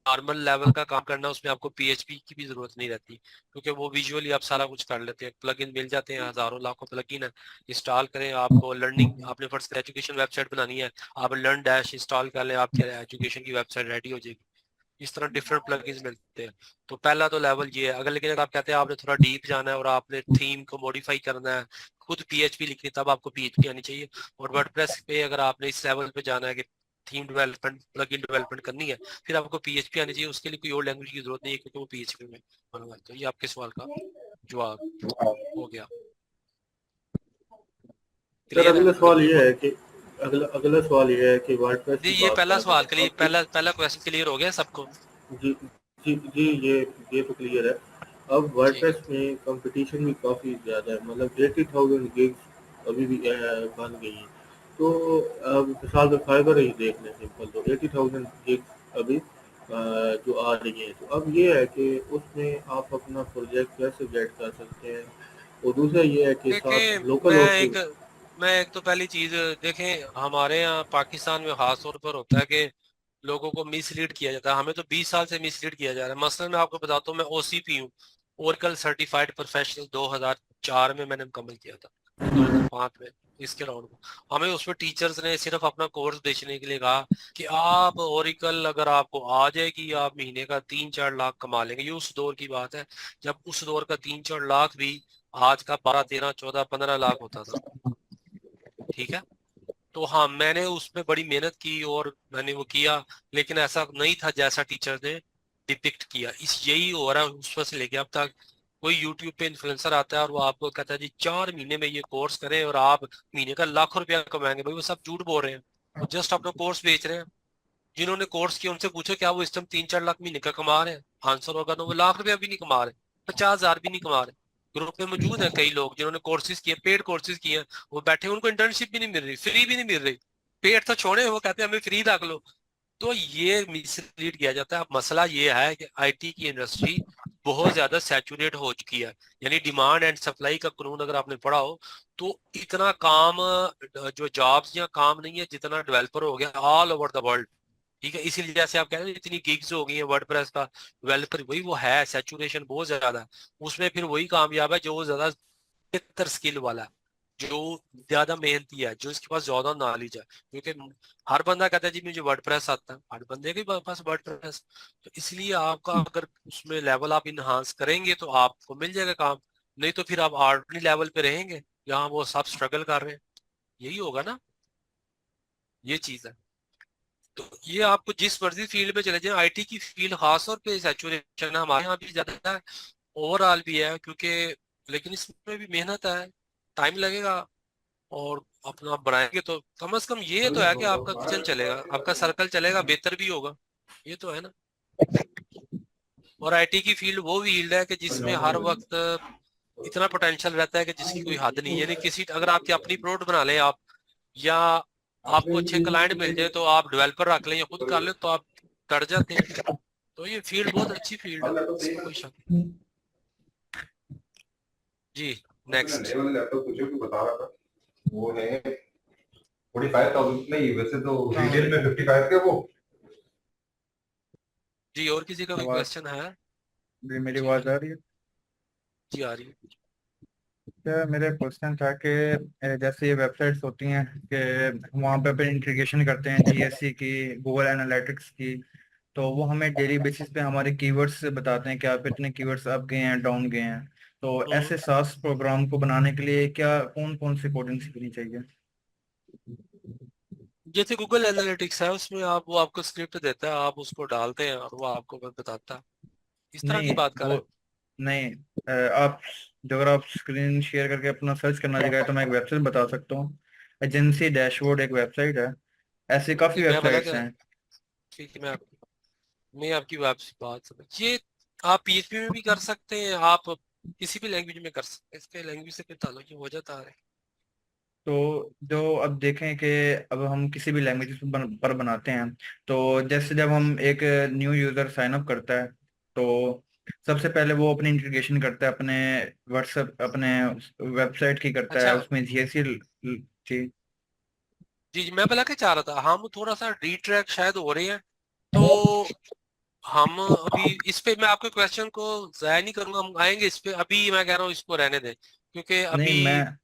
A: नॉर्मल लेवल का काम करना है, उसमें आपको पीएचपी की भी जरूरत नहीं रहती, क्योंकि वो विजुअली आप सारा कुछ कर लेते हैं। प्लगइन मिल जाते हैं, हजारों लाखों प्लगइन है, इंस्टॉल करें। आपको लर्निंग, आपने फर्स्ट एजुकेशन वेबसाइट बनानी है, आप लर्न डैश इंस्टॉल कर लें, आपकी एजुकेशन की वेबसाइट रेडी हो जाएगी। इस तरह डिफरेंट प्लगइन्स मिलते हैं। तो पहला तो लेवल ये है। अगर लेकिन अगर आप कहते हैं आपने थोड़ा डीप जाना है और आपने थीम को मॉडिफाई करना है, खुद पीएचपी लिखनी है, तब आपको पीएचपी आनी चाहिए। और वर्डप्रेस पे अगर आपने इस लेवल पे जाना है कि थीम डेवलपमेंट, प्लगइन डेवलपमेंट करनी है, फिर आपको पीएचपी आनी चाहिए। उसके लिए कोई और लैंग्वेज की जरूरत नहीं है, क्योंकि वो पीएचपी में बना हुआ है। तो ये आपके सवाल का जवाब हो गया।
C: सर
A: क्लियर है?
C: अगला
A: अगर
C: सवाल
A: कोई
C: ये है कि अगला अगला सवाल ये है कि वर्डप्रेस
A: जी,
C: की
A: ये
C: बात
A: पहला
C: कर रहे
A: सवाल के
C: हैं
A: लिए,
C: अब।
A: पहला पहला क्वेश्चन क्लियर हो गया सबको?
C: जी जी ये तो क्लियर है। अब
A: ठीक है।
C: वर्डप्रेस में कंपटीशन भी काफ़ी ज़्यादा है, मतलब 80,000 गिग्स अभी भी बन गई हैं। तो अब मिसाल के फाइबर ही देख लें सिंपल, तो 80,000 गिग्स अभी जो आ रही है, तो अब ये है कि उसमें आप अपना प्रोजेक्ट कैसे गेट कर सकते हैं? और दूसरा ये है कि साथ
A: देखें,
C: लोकल होस्ट।
A: मैं एक तो पहली चीज देखें, हमारे यहाँ पाकिस्तान में खास तौर पर होता है कि लोगों को मिसलीड किया जाता है। हमें तो 20 साल से मिसलीड किया जा रहा है। मसलन मैं आपको बताता हूँ, मैं ओसीपी हूँ, ओरेकल सर्टिफाइड प्रोफेशनल, 2004 में मैंने मुकम्मल किया था या 2005 में, इसके राउंड में। हमें उसमें टीचर्स ने सिर्फ अपना कोर्स बेचने के लिए कहा कि आप ओरेकल अगर आपको आ जाएगी, आप महीने का 3-4 लाख कमा लेंगे। ये उस दौर की बात है जब उस दौर का 3-4 लाख भी आज का 12-13-14-15 लाख होता था, ठीक है। तो हाँ, मैंने उसमें बड़ी मेहनत की और मैंने वो किया, लेकिन ऐसा नहीं था जैसा टीचर ने डिपिक्ट किया। इस यही हो रहा है उस वक्त से लेके अब तक। कोई यूट्यूब पे इन्फ्लुएंसर आता है और वो आपको कहता है जी 4 महीने में ये कोर्स करें और आप महीने का लाखों रुपया कमाएंगे। भाई वो सब झूठ बोल रहे हैं, वो जस्ट अपना कोर्स बेच रहे हैं। जिन्होंने कोर्स किया उनसे पूछो क्या वो इस टाइम 3-4 लाख महीने का कमा रहे हैं? आंसर होगा ना, वो लाख रुपया भी नहीं कमा रहे, 50,000 भी नहीं कमा रहे। ग्रुप में मौजूद है कई लोग जिन्होंने कोर्सेज किए, पेड कोर्सेज किए हैं, वो बैठे हैं, उनको इंटर्नशिप भी नहीं मिल रही, फ्री भी नहीं मिल रही। पेड तो छोड़े, वो कहते हैं हमें फ्री रख लो। तो ये मिसलीड किया जाता है। अब मसला ये है कि आईटी की इंडस्ट्री बहुत ज्यादा सैचुरेट हो चुकी है। यानी डिमांड एंड सप्लाई का कानून अगर आपने पढ़ा हो तो इतना काम जो जॉब्स या काम नहीं है जितना डेवलपर हो गया ऑल ओवर द वर्ल्ड। ठीक है, इसीलिए जैसे आप कह रहे हैं इतनी गिग्स हो गई हैं वर्डप्रेस का डेवलपर, वही वो है, सैचुरेशन बहुत ज्यादा है। उसमें फिर वही कामयाब है जो ज्यादा बेहतर स्किल वाला है, जो ज्यादा मेहनती है, जो इसके पास ज्यादा नॉलेज है। क्योंकि हर बंदा कहता है जी मुझे वर्डप्रेस आता है, हर बंदे के पास वर्डप्रेस। तो इसलिए आपका अगर उसमें लेवल आप इनहांस करेंगे तो आपको मिल जाएगा काम। नहीं तो फिर आप ऑर्डिनरी लेवल पे रहेंगे जहाँ वो सब स्ट्रगल कर रहे हैं। यही होगा ना, ये चीज है। तो ये आपको जिस मर्जी फील्ड में चले जाए, आईटी की फील्ड खास तौर पे सैचुरेशन है, हमारे यहाँ भी ज्यादा है, ओवरऑल भी है, क्योंकि लेकिन इसमें भी मेहनत है, टाइम लगेगा। और अपना आप बनाएंगे तो कम से कम ये तो है कि आपका किचन चलेगा, आपका सर्कल चलेगा, बेहतर भी होगा। ये तो है ना। और आईटी की फील्ड वो फील्ड है कि जिसमें हर वक्त इतना पोटेंशियल रहता है कि जिसकी कोई हद नहीं है। यानी किसी अगर आपकी अपनी प्रोडक्ट बना लें आप, या आपको अच्छे क्लाइंट मिल जाए तो आप डेवलपर रख लें या खुद कर लें तो आप कर जाते हैं। तो ये फील्ड बहुत अच्छी फील्ड है, इसमें कोई शक नहीं। जी,
D: मैंने
A: नेक्स्ट।
D: नए वाले लैपटॉप मुझे भी बता रहा था, वो है 45,000 नहीं, वैसे तो रिटेल में 55 के वो।
A: जी, और किसी का कोई
E: आवाज
A: क्वेश्चन है?
E: भी मेरी
A: जी
E: आवाज आ रही है?
A: जी, आ रही है।
E: क्या मेरा क्वेश्चन था कि जैसे ये वेबसाइट्स होती हैं कि वहाँ पे अपन इंटीग्रेशन करते हैं जीएससी की, गूगल एनालिटिक्स की, तो वो हमें डेली बेसिस पे हमारे कीवर्ड्स बताते हैं कि आप इतने कीवर्ड्स अप गए हैं, डाउन गए हैं। तो
A: हम्म,
E: ऐसे सास प्रोग्राम को बनाने के लिए क्या कौन कौन सी कोडिंग सीखनी चाहिए?
A: जैसे गूगल एनालिटिक्स है उसमें आप वो आपको स्क्रिप्ट देता है, आप उसको डालते हैं और वो आपको बताता है। इस तरह की
E: नहीं
A: बात कर
E: वो
A: रहे
E: नहीं, आप जो अगर आप स्क्रीन शेयर करके अपना सर्च करना चाहें तो मैं एक वेबसाइट बता सकता हूँ। एजेंसी डैशबोर्ड एक वेबसाइट है। ऐसी
A: हैं।
E: काफ़ी
A: जी, मैं पता
E: वेबसाइट्स
A: क्या,
E: हैं।
A: ठीक है, मैं आपकी बात समझ, ये आप पीएचपी में भी कर सकते हैं, आप किसी भी लैंग्वेज में कर सकते हैं, इसके लैंग्वेज से कोई ताल्लुक नहीं, हो जाता है।
E: तो जो अब देखें कि अब हम किसी भी लैंग्वेज पर बनाते हैं, तो जैसे जब हम एक न्यू यूज़र साइन अप करता है, तो सबसे पहले वो अपनी इंटीग्रेशन करता है अपने व्हाट्सएप, अपने वेबसाइट की करता है,
A: अच्छा,
E: उसमें जीएससी जी।
A: जी जी, मैं पता क्या चाह रहा था, हम थोड़ा सा रिट्रैक शायद हो रहे हैं। तो हम अभी इस पे मैं आपके क्वेश्चन को जाया नहीं करूंगा, हम आएंगे इस पे, अभी मैं कह रहा हूँ इसको रहने दें क्योंकि
E: नहीं,
A: अभी।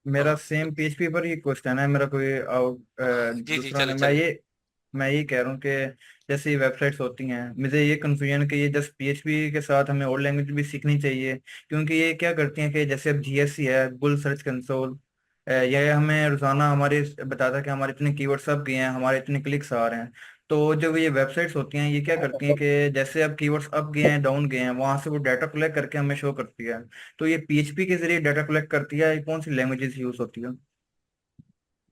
E: मेरा
A: हाँ,
E: सेम पीएचपी पर ही क्वेश्चन है, मेरा कोई
A: जी जी,
E: दूसरा
A: चले
E: नहीं।
A: चले।
E: मैं ये कह रहा हूँ कि जैसे ये वेबसाइट्स होती हैं, मुझे ये कन्फ्यूजन है कि ये जस्ट पीएचपी के साथ हमें और लैंग्वेज भी सीखनी चाहिए, क्योंकि ये क्या करती हैं कि जैसे अब जीएससी है, गूगल सर्च कंसोल, ये हमें रोजाना हमारे बताता है कि हमारे इतने कीवर्ड्स अब गए हैं, हमारे इतने क्लिक्स आ रहे हैं। तो जो ये वेबसाइट्स होती हैं ये क्या करती हैं कि जैसे अब कीवर्ड्स अप गए हैं, डाउन गए हैं, वहां से वो डाटा कलेक्ट करके हमें शो करती है। तो ये पीएचपी के जरिए डाटा कलेक्ट करती है, ये कौन सी लैंग्वेजेस यूज होती है?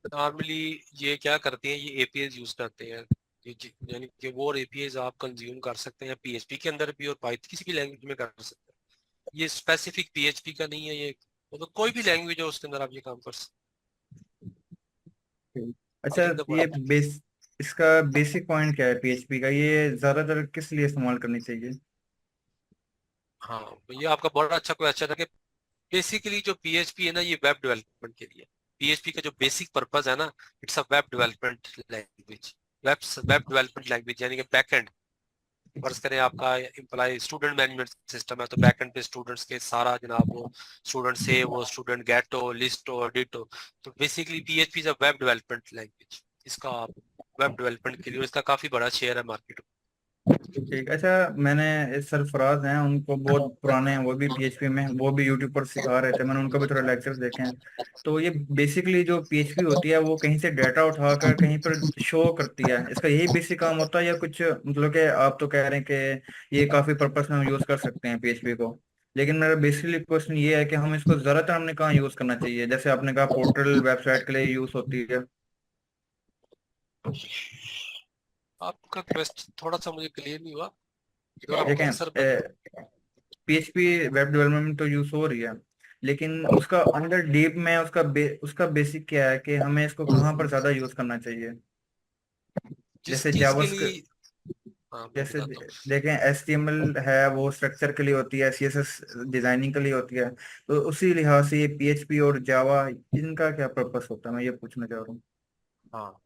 A: नॉर्मली ये क्या करते हैं, ये एपीआईज यूज करते हैं। यानी कि वो एपीआईज आप कंज्यूम कर सकते हैं पीएचपी के अंदर भी और पाइथन किसी भी लैंग्वेज में कर सकते हैं। ये स्पेसिफिक पीएचपी का नहीं है, ये मतलब कोई भी लैंग्वेज है उसके अंदर आप ये काम कर सकते
E: अच्छा,
A: हैं। आई थिंक द
E: ये इसका बेसिक पॉइंट क्या है पीएचपी का, ये ज्यादातर किस लिए इस्तेमाल करनी चाहिए?
A: हाँ, ये आपका बड़ा अच्छा क्वेश्चन है कि बेसिकली जो पीएचपी है ना, ये वेब डेवलपमेंट के लिए। पीएचपी का जो बेसिक पर्पस है ना, it's a web development language. Web web development language यानी कि बैकएंड। फर्ज करें आपका एम्प्लॉय स्टूडेंट मैनेजमेंट सिस्टम है, तो बैकएंड पे स्टूडेंट्स के सारा जनाब वो स्टूडेंट से वो स्टूडेंट गेट हो, लिस्ट हो, एडिट हो। तो basically PHP is a web development language. इसका आप वेब डेवलपमेंट के लिए इसका काफी बड़ा शेयर है मार्केट
E: ठीक। अच्छा, मैंने सरफराज हैं, उनको बहुत पुराने हैं, वो भी पीएचपी में, वो भी यूट्यूब पर सिखा रहे थे, मैंने उनका भी थोड़ा लेक्चर्स देखे हैं। तो ये बेसिकली जो पीएचपी होती है वो कहीं से डाटा उठाकर कहीं पर शो करती है, इसका यही बेसिक काम होता है या कुछ, मतलब कि आप तो कह रहे हैं कि ये काफी पर्पस में हम यूज कर सकते हैं पीएचपी को, लेकिन मेरा बेसिकली क्वेश्चन ये है कि हम इसको ज्यादातर हमने कहाँ यूज करना चाहिए? जैसे आपने कहा पोर्टल वेबसाइट के लिए यूज होती है।
A: आपका क्वेश्चन थोड़ा सा मुझे क्लियर नहीं हुआ, अगर आप
E: देखें,
A: आंसर बता।
E: पीएचपी वेब डेवलपमेंट में तो यूज हो रही है, लेकिन उसका अंदर डीप में उसका बेसिक क्या है कि हमें इसको कहाँ पर ज्यादा यूज करना चाहिए?
A: जिस
E: जैसे
A: चीज के लिए,
E: जावास्क्रिप्ट।
A: हाँ मैं
E: जैसे
A: बताता हूँ।
E: देखें HTML है वो स्ट्रक्चर के लिए होती है, CSS डिजाइनिंग के लिए होती है, तो उसी लिहाज से ये PHP और जावा इनका क्या पर्पस होता है, मैं ये पूछना चाह रहा हूँ।
A: हाँ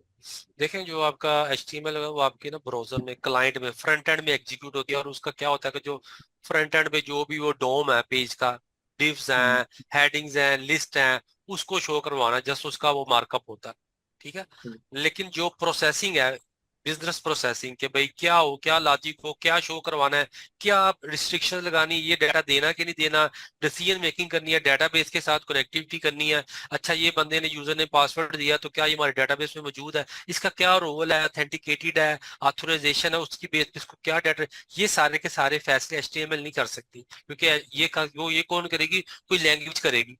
A: देखें, जो आपका HTML है वो आपके ना ब्राउजर में, क्लाइंट में, फ्रंट एंड में एग्जीक्यूट होती है, और उसका क्या होता है कि जो फ्रंट एंड में जो भी वो डोम है पेज का, डिव्स
E: हम्म,
A: हैं, हेडिंग्स हैं, लिस्ट हैं, उसको शो करवाना, जस्ट उसका वो मार्कअप होता है। ठीक है।
E: ठीक।
A: लेकिन जो प्रोसेसिंग है, बिजनेस प्रोसेसिंग, के भाई क्या हो, क्या लॉजिक हो, क्या शो करवाना है, क्या रिस्ट्रिक्शन लगानी है, ये डाटा देना कि नहीं देना, डिसीजन मेकिंग करनी है, डेटाबेस के साथ कनेक्टिविटी करनी है। अच्छा, ये बंदे ने, यूजर ने पासवर्ड दिया तो क्या ये हमारे डेटाबेस में मौजूद है, इसका क्या रोल है, ऑथेंटिकेटेड है, ऑथराइजेशन है, उसकी बेस पे इसको क्या डाटा, ये सारे के सारे फैसले HTML नहीं कर सकती, क्योंकि ये कौन करेगी, कोई लैंग्वेज करेगी।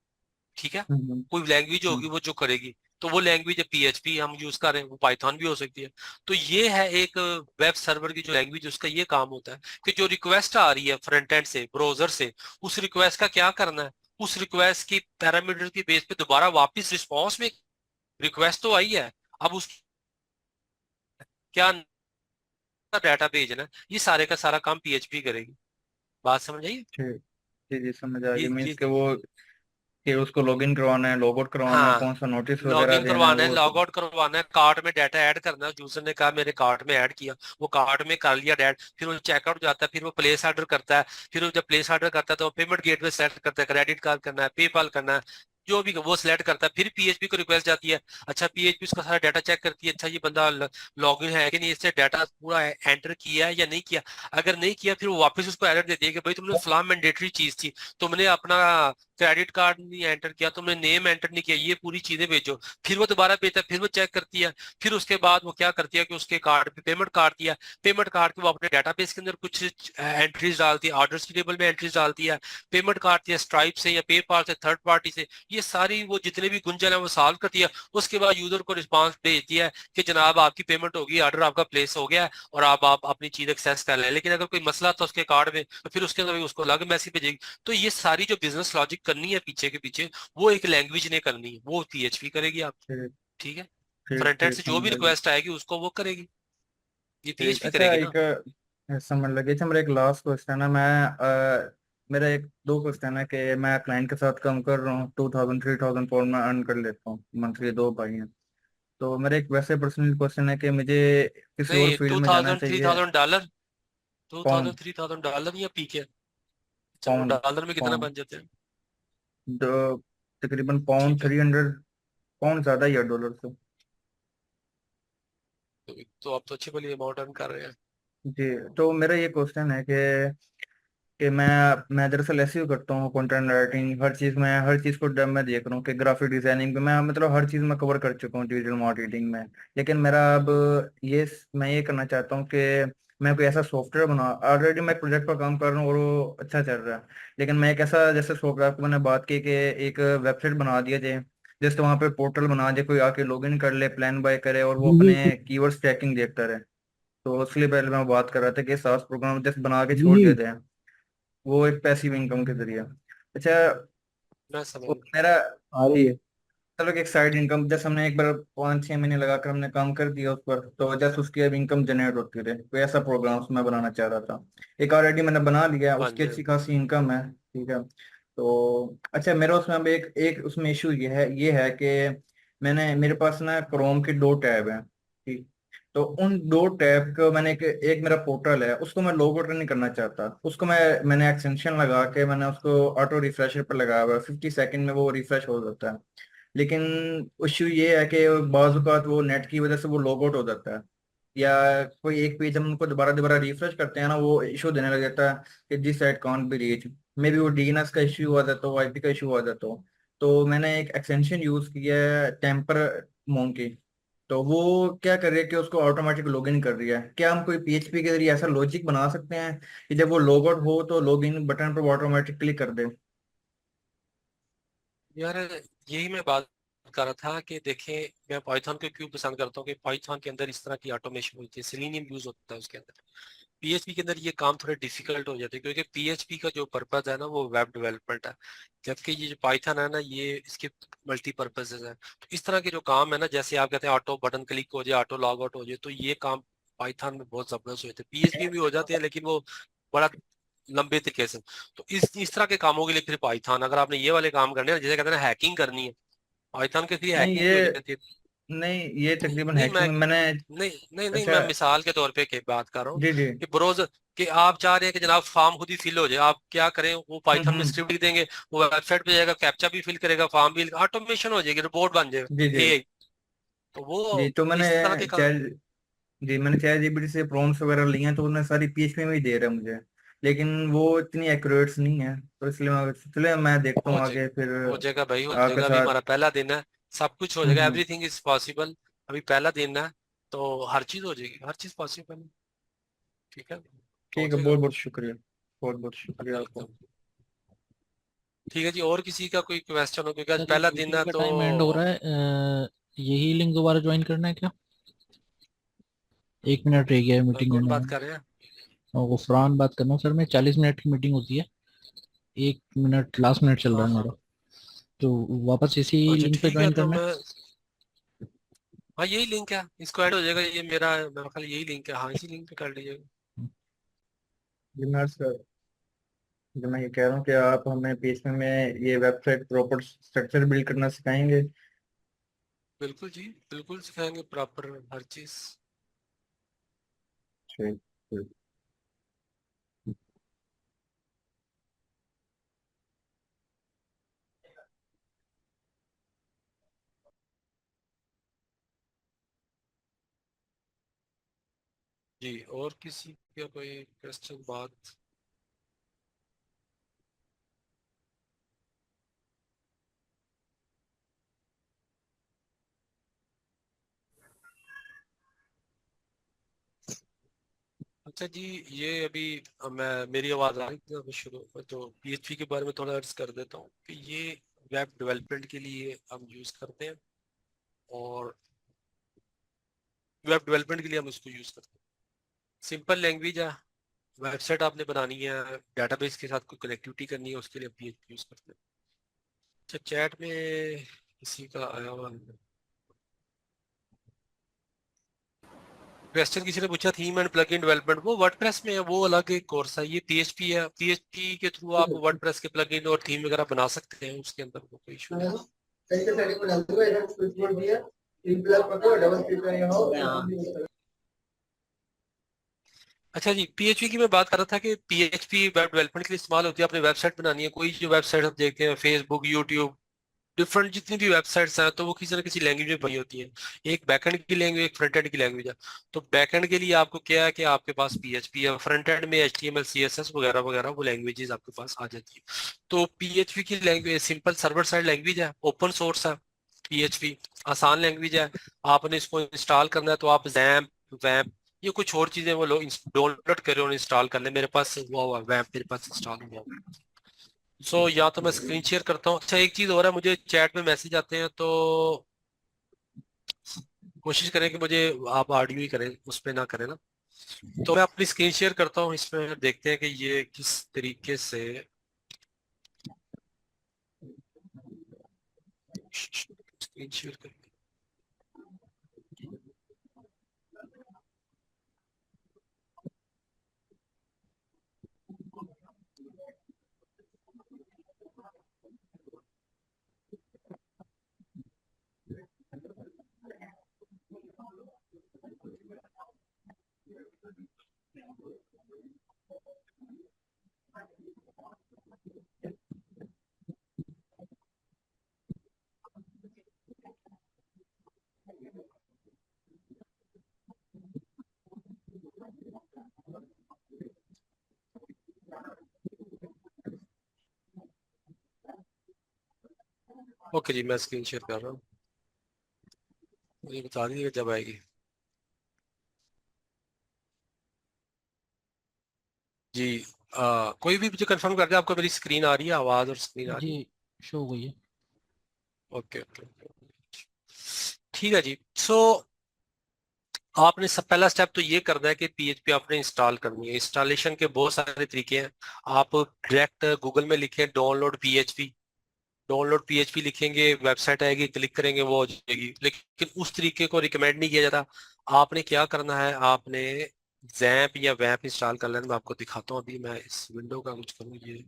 A: ठीक है।
E: हम्म,
A: कोई लैंग्वेज होगी
E: हम्म,
A: वो जो करेगी, तो वो लैंग्वेज PHP हम यूज कर रहे हैं, वो पाइथन भी हो सकती है। तो ये है एक वेब सर्वर की जो लैंग्वेज, उसका ये काम होता है कि जो रिक्वेस्ट आ रही है फ्रंट एंड से, ब्राउजर से, उस रिक्वेस्ट का क्या करना है, उस रिक्वेस्ट की पैरामीटर की बेस पे दोबारा वापस रिस्पॉन्स में, रिक्वेस्ट तो आई है, अब उस क्या डाटा भेजना है, ये सारे का सारा काम PHP करेगी। बात समझ आई?
E: ठीक। जी जी समझ आ गई, मीन्स
A: ये
E: के वो कि उसको लॉगिन करवाना है, लॉग आउट करवाना है,
A: हाँ,
E: कौन सा नोटिस
A: लॉग
E: वगैरह
A: इन
E: देना है
A: करवाना है,
E: वो
A: लॉग आउट करवाना है, कार्ट में डाटा ऐड करना है, यूजर ने कहा मेरे कार्ट में ऐड किया, वो कार्ट में कर लिया ऐड, फिर वो चेकआउट जाता है, फिर वो प्लेस ऑर्डर करता है, फिर वो जब प्लेस ऑर्डर करता है तो पेमेंट गेटवे सेलेक्ट करता है, क्रेडिट कार्ड करना है, पेपाल करना है, जो भी वो सिलेक्ट करता है, फिर PHP को रिक्वेस्ट जाती है। अच्छा, PHP उसका सारा डाटा चेक करती है, अच्छा ये बंदा लॉग इन है कि नहीं, इससे डाटा पूरा एंटर किया है या नहीं किया, अगर नहीं किया फिर वो वापस उसको एरर देती है कि भाई तुमने फलां मैंडेटरी चीज थी, तुमने अपना क्रेडिट कार्ड नहीं एंटर किया, तुमने नेम एंटर नहीं किया, ये पूरी चीजें भेजो। फिर वो दोबारा भेजता है, फिर वो चेक करती है, फिर उसके बाद वो क्या करती है कि उसके कार्ड पे पेमेंट काटती है, पेमेंट काट के वो अपने डाटाबेस के अंदर कुछ एंट्रीज डालती है, ऑर्डर्स की टेबल में एंट्रीज डालती है, पेमेंट काटती है स्ट्राइप से या पेपाल से, थर्ड पार्टी से, ये सारी वो जितने भी गुंजन है वो सॉल्व करती है। उसके बाद यूजर को रिस्पांस भेजती है कि जनाब आपकी पेमेंट होगी, ऑर्डर आपका प्लेस हो गया है, और आप अपनी चीज एक्सेस कर लें। लेकिन अगर कोई मसला था उसके कार्ड में, तो फिर उसके अंदर उसको अलग मैसेज भेजेगी। तो ये सारी जो बिजनेस लॉजिक करनी है पीछे के पीछे, वो एक लैंग्वेज ने करनी है, वो PHP करेगी आप।
E: ठीक
A: ठीक है।
E: ठीक
A: फ्रंट एंड
E: ठीक
A: से जो भी
E: समझ आ गई।
A: रिक्वेस्ट आएगी उसको वो करेगी, ये
E: ठीक,
A: PHP
E: अच्छा
A: करेगी
E: एक
A: ना।
E: समझ लगे। अच्छा मेरा एक लास्ट क्वेश्चन है, मैं मेरा एक दो क्वेश्चन है कि मैं क्लाइंट के साथ काम कर रहा हूँ, 2000 3000 मैं अर्न कर लेता हूँ मंथली, दो भाई हैं। तो मेरा एक वैसे पर्सनल क्वेश्चन है कि मुझे किसी और
A: नहीं,
E: फील्ड
A: टू
E: में जाना
A: थाउजेंड थ्री
E: चाहिए।
A: थाउजेंड डॉलर 2000
E: पाउंड
A: 3000 डॉलर या PK? अच्छा, वो
E: पाउंड
A: डॉलर में कितना
E: पाउंड
A: बन जाते हैं?
E: तकरीबन पाउंड
A: ठीक है।
E: 300, पाउंड ज्यादा ही है डॉलर से।
A: तो आप तो अच्छी वाली अमाउंट अर्न कर रहे हैं।
E: जी, तो मेरा ये क्वेश्चन है कि मैं दरअसल ऐसे ही करता हूँ, कंटेंट राइटिंग, हर चीज़ को मैं देख रहा हूँ कि ग्राफिक डिजाइनिंग में मैं मतलब हर चीज़ मैं कवर कर चुका हूँ डिजिटल मार्केटिंग में। लेकिन मेरा अब ये मैं ये करना चाहता हूँ कि मैं कोई ऐसा सॉफ्टवेयर बना, ऑलरेडी मैं एक प्रोजेक्ट पर काम कर रहा हूँ और वो अच्छा चल रहा है, लेकिन मैं एक ऐसा जैसे सॉफ्टवेयर को मैंने बात की कि एक वेबसाइट बना दिया जाए, जैसे वहाँ पे पोर्टल बना दिया, कोई आके लॉगिन कर ले, प्लान बाय करे और वो
C: जी
E: अपने कीवर्ड्स ट्रैकिंग देखता रहे। तो इसलिए पहले मैं बात कर रहा था कि सास प्रोग्राम जैसे बना के छोड़
C: जी
E: देते हैं, वो एक पैसिव इनकम के जरिए। अच्छा,
A: मैं समझ
E: वो
A: गया।
E: मेरा
C: आ रही है।
E: चलो कि एक साइड इनकम, जैसे हमने एक बार 5 6 महीने लगाकर हमने काम कर दिया उस पर, तो जैसे उसकी अब इनकम जनरेट होती रहे, कोई ऐसा प्रोग्राम मैं बनाना चाह रहा था। एक ऑलरेडी मैंने बना लिया,
A: हाँ
E: उसकी
A: जी।
E: अच्छी खासी इनकम है। ठीक है। तो अच्छा, मेरा उसमें अब एक एक उसमें इशू ये है कि मेरे पास ना क्रोम के दो टैब हैं। ठीक। तो उन दो टैब को मैंने एक मेरा पोर्टल है, उसको मैं लॉग आउट नहीं करना चाहता, उसको मैंने एक्सटेंशन लगा के मैंने उसको ऑटो रिफ्रेशर पर लगाया हुआ है, 50 सेकंड में वो रिफ्रेश हो जाता है। लेकिन इश्यू ये है कि बाज़ औक़ात वो नेट की वजह से वो लॉग आउट हो जाता है, या कोई एक पेज हम उनको दोबारा दोबारा रिफ्रेश करते हैं ना, वो इशू देने लग जाता है कि this site can't be reach. May be वो DNS का इशू आ जाता हो, IP का इशू आ जाता हो। तो मैंने एक एक्सटेंशन यूज किया है, टेम्पर मोंकी। तो वो क्या कर रही है कि उसको ऑटोमेटिक लॉगिन कर रही है। क्या हम कोई PHP के जरिए ऐसा लॉजिक बना सकते हैं कि जब वो लॉग आउट हो तो लॉग इन बटन पर वो ऑटोमेटिक क्लिक कर दे?
A: यार, यही मैं बात कर रहा था कि देखें, मैं पाइथन को क्यों पसंद करता हूँ कि पाइथन के अंदर इस तरह की ऑटोमेशन होती है, सेलेनियम यूज होता है उसके अंदर। PHP के अंदर ये काम थोड़े डिफिकल्ट हो जाते हैं, क्योंकि PHP का जो पर्पज है ना वो वेब डेवलपमेंट है, जबकि ये जो पाइथन है ना ये इसके मल्टीपर्पजेज है। तो इस तरह के जो काम है ना, जैसे आप कहते हैं ऑटो बटन क्लिक हो जाए, ऑटो लॉग आउट हो जाए, तो ये काम पाइथन में बहुत जबरदस्त होते हैं, पीएचपी भी हो जाते हैं लेकिन वो बड़ा लंबे तरीके से। तो इस तरह के कामों के लिए फिर पाइथन, अगर आपने ये वाले काम करने हैं जैसे कहते हैं हैकिंग करनी है, पाइथन के थ्रू
E: नहीं
A: हैकिंग भी हो
E: ये
A: जाती है।
E: नहीं ये तकरीबन
A: नहीं मैं
E: हैकिंग मैंने।
A: नहीं नहीं नहीं,
E: अच्छा।
A: मैं मिसाल के तौर पे की बात कर रहा हूँ
E: जी जी।
A: कि ब्रोज कि आप चाह रहे हैं कि जनाब फॉर्म खुद ही फिल हो जाए, आप क्या करें, वो पाइथन में
E: हम्म।
A: स्क्रिप्ट लिख देंगे, वो वेबसाइट पे जाएगा, कैप्चा भी फिल करेगा, फॉर्म भी, ऑटोमेशन हो जाएगी, रिपोर्ट बन जाएगा
E: जी जी।
A: एआई। तो
E: जी
A: वो
E: तो मैंने
A: इस तरह के काम।
E: चैट जी मैंने चैट जीपीटी से प्रॉम्प्ट्स वगैरह लिए हैं, तो उन्हें सारी पीएचपी में ही दे रहा है मुझे, लेकिन वो इतनी एक्यूरेट्स नहीं है, तो इसलिए मैं देखता हूँ
A: हो
E: आगे फिर
A: जाएगा, हो जाएगा भाई, हो
E: आपके
A: जाएगा, अभी
E: साथ।
A: हमारा पहला दिन है, सब कुछ हो जाएगा,
E: हम्म।
A: Everything is possible. अभी पहला दिन है तो हर चीज हो जाएगी, हर चीज पॉसिबल है। ठीक है, हो
E: ठीक है,
A: जाएगा।
E: बहुत बहुत शुक्रिया, बहुत बहुत शुक्रिया आपको।
A: एकदम ठीक है जी, और किसी का कोई क्वेश्चन हो, क्योंकि आज
F: सर ये
A: पहला दिन
F: मीटिंग
A: है
F: का
A: तो।
F: टाइम एंड हो रहा है, यही लिंक दोबारा ज्वाइन करना है क्या? 1 मिनट रह गया है मीटिंग
A: कौन
F: एंड
A: बात
F: होने
A: कर रहे हैं?
F: में। और गुफरान बात करना हूँ सर, मैं 40 मिनट की मीटिंग होती है, 1 मिनट लास्ट मिनट चल रहा
A: हाँ
F: है
A: हाँ,
F: मेरा, तो वापस इसी
A: अच्छा
F: लिंक पे
A: ठीक है,
F: ज्वाइन
A: तो
F: करना है।
A: मैं, हाँ यही लिंक है, इसको ऐड हो जाएगा, ये मेरा ख्याल यही लिंक है, हाँ इसी लिंक पे कर लीजिएगा।
E: जी मैं सर, जो मैं ये कह रहा हूँ कि आप हमें पीएचपी में ये वेबसाइट प्रॉपर स्ट्रक्चर बिल्ड करना सिखाएंगे।
A: बिल्कुल जी, बिल्कुल सिखाएंगे प्रॉपर हर चीज।
E: ठीक ठीक।
A: जी, और किसी का कोई क्वेश्चन बात? अच्छा जी, ये अभी मैं मेरी आवाज आ रही थी अभी शुरू तो पीएचपी के बारे में थोड़ा अर्ज कर देता हूँ कि ये वेब डेवलपमेंट के लिए हम यूज करते हैं, और वेब डेवलपमेंट के लिए हम इसको यूज करते हैं। सिंपल लैंग्वेज है, वेबसाइट आपने बनानी है, डेटाबेस के साथ कोई कनेक्टिविटी करनी है, उसके लिए पीएचपी यूज करते हैं। अच्छा, चैट में किसी का आया हुआ क्वेश्चन, किसी ने पूछा थीम एंड प्लगइन डेवलपमेंट, वो वर्डप्रेस में है, वो अलग एक कोर्स है, ये पीएचपी है, पीएचपी के थ्रू आप वर्डप्रेस के प्लगइन और थीम वगैरह बना सकते हैं, उसके अंदर वो कोई इशू नहीं है। अच्छा जी, पीएचपी की मैं बात कर रहा था कि पीएचपी वेब डेवलपमेंट के लिए इस्तेमाल होती है, अपनी वेबसाइट बनानी है, कोई जो वेबसाइट आप देखते हैं फेसबुक, यूट्यूब, डिफरेंट जितनी भी वेबसाइट्स हैं, तो वो किसी न किसी लैंग्वेज में बनी होती हैं। एक बैकएंड की लैंग्वेज, एक फ्रंट एंड की लैंग्वेज है। तो बैकएंड के लिए आपको क्या है कि आपके पास पीएचपी है, फ्रंट एंड में एचटीएमएल सीएसएस वगैरह वगैरह वो लैंग्वेजेस आपके पास आ जाती है। तो पीएचपी की language simple server side language है, ओपन सोर्स है, पीएचपी आसान लैंग्वेज है। आपने इसको इंस्टॉल करना है तो आप जैम्प, वैम्प, ये कुछ और चीजें वो लोग डाउनलोड करें और इंस्टॉल कर ले, मेरे पास हुआ वैम्प मेरे पास इंस्टॉल हुआ। सो या तो मैं स्क्रीन शेयर करता हूँ। अच्छा, एक चीज और है, मुझे चैट में मैसेज आते हैं, तो कोशिश करें कि मुझे आप ऑडियो ही करें, उस पे ना करें ना। तो मैं अपनी स्क्रीन शेयर करता हूँ, इसमें देखते हैं कि ये किस तरीके से स्क्रीन शेयर करें। ओके जी, मैं स्क्रीन शेयर कर रहा हूँ, मुझे बता दीजिएगा जब आएगी। जी, कोई भी मुझे कंफर्म कर दे, आपको मेरी स्क्रीन आ रही है, आवाज और स्क्रीन आ रही
F: जी
A: है?
F: शो हो गई है।
A: ओके ओके, ठीक है जी। सो आपने सब पहला स्टेप तो ये करना है कि पीएचपी आपने इंस्टॉल करनी है। इंस्टॉलेशन के बहुत सारे तरीके हैं, आप डायरेक्ट गूगल में लिखें डाउनलोड पीएचपी, डाउनलोड पीएचपी लिखेंगे, वेबसाइट आएगी, क्लिक करेंगे, वो हो जाएगी। लेकिन उस तरीके को रिकमेंड नहीं किया जाता। आपने क्या करना है, आपने जैम्प या वैम्प इंस्टॉल कर लेना। मैं आपको दिखाता हूँ, अभी मैं इस विंडो का कुछ करूँ, ये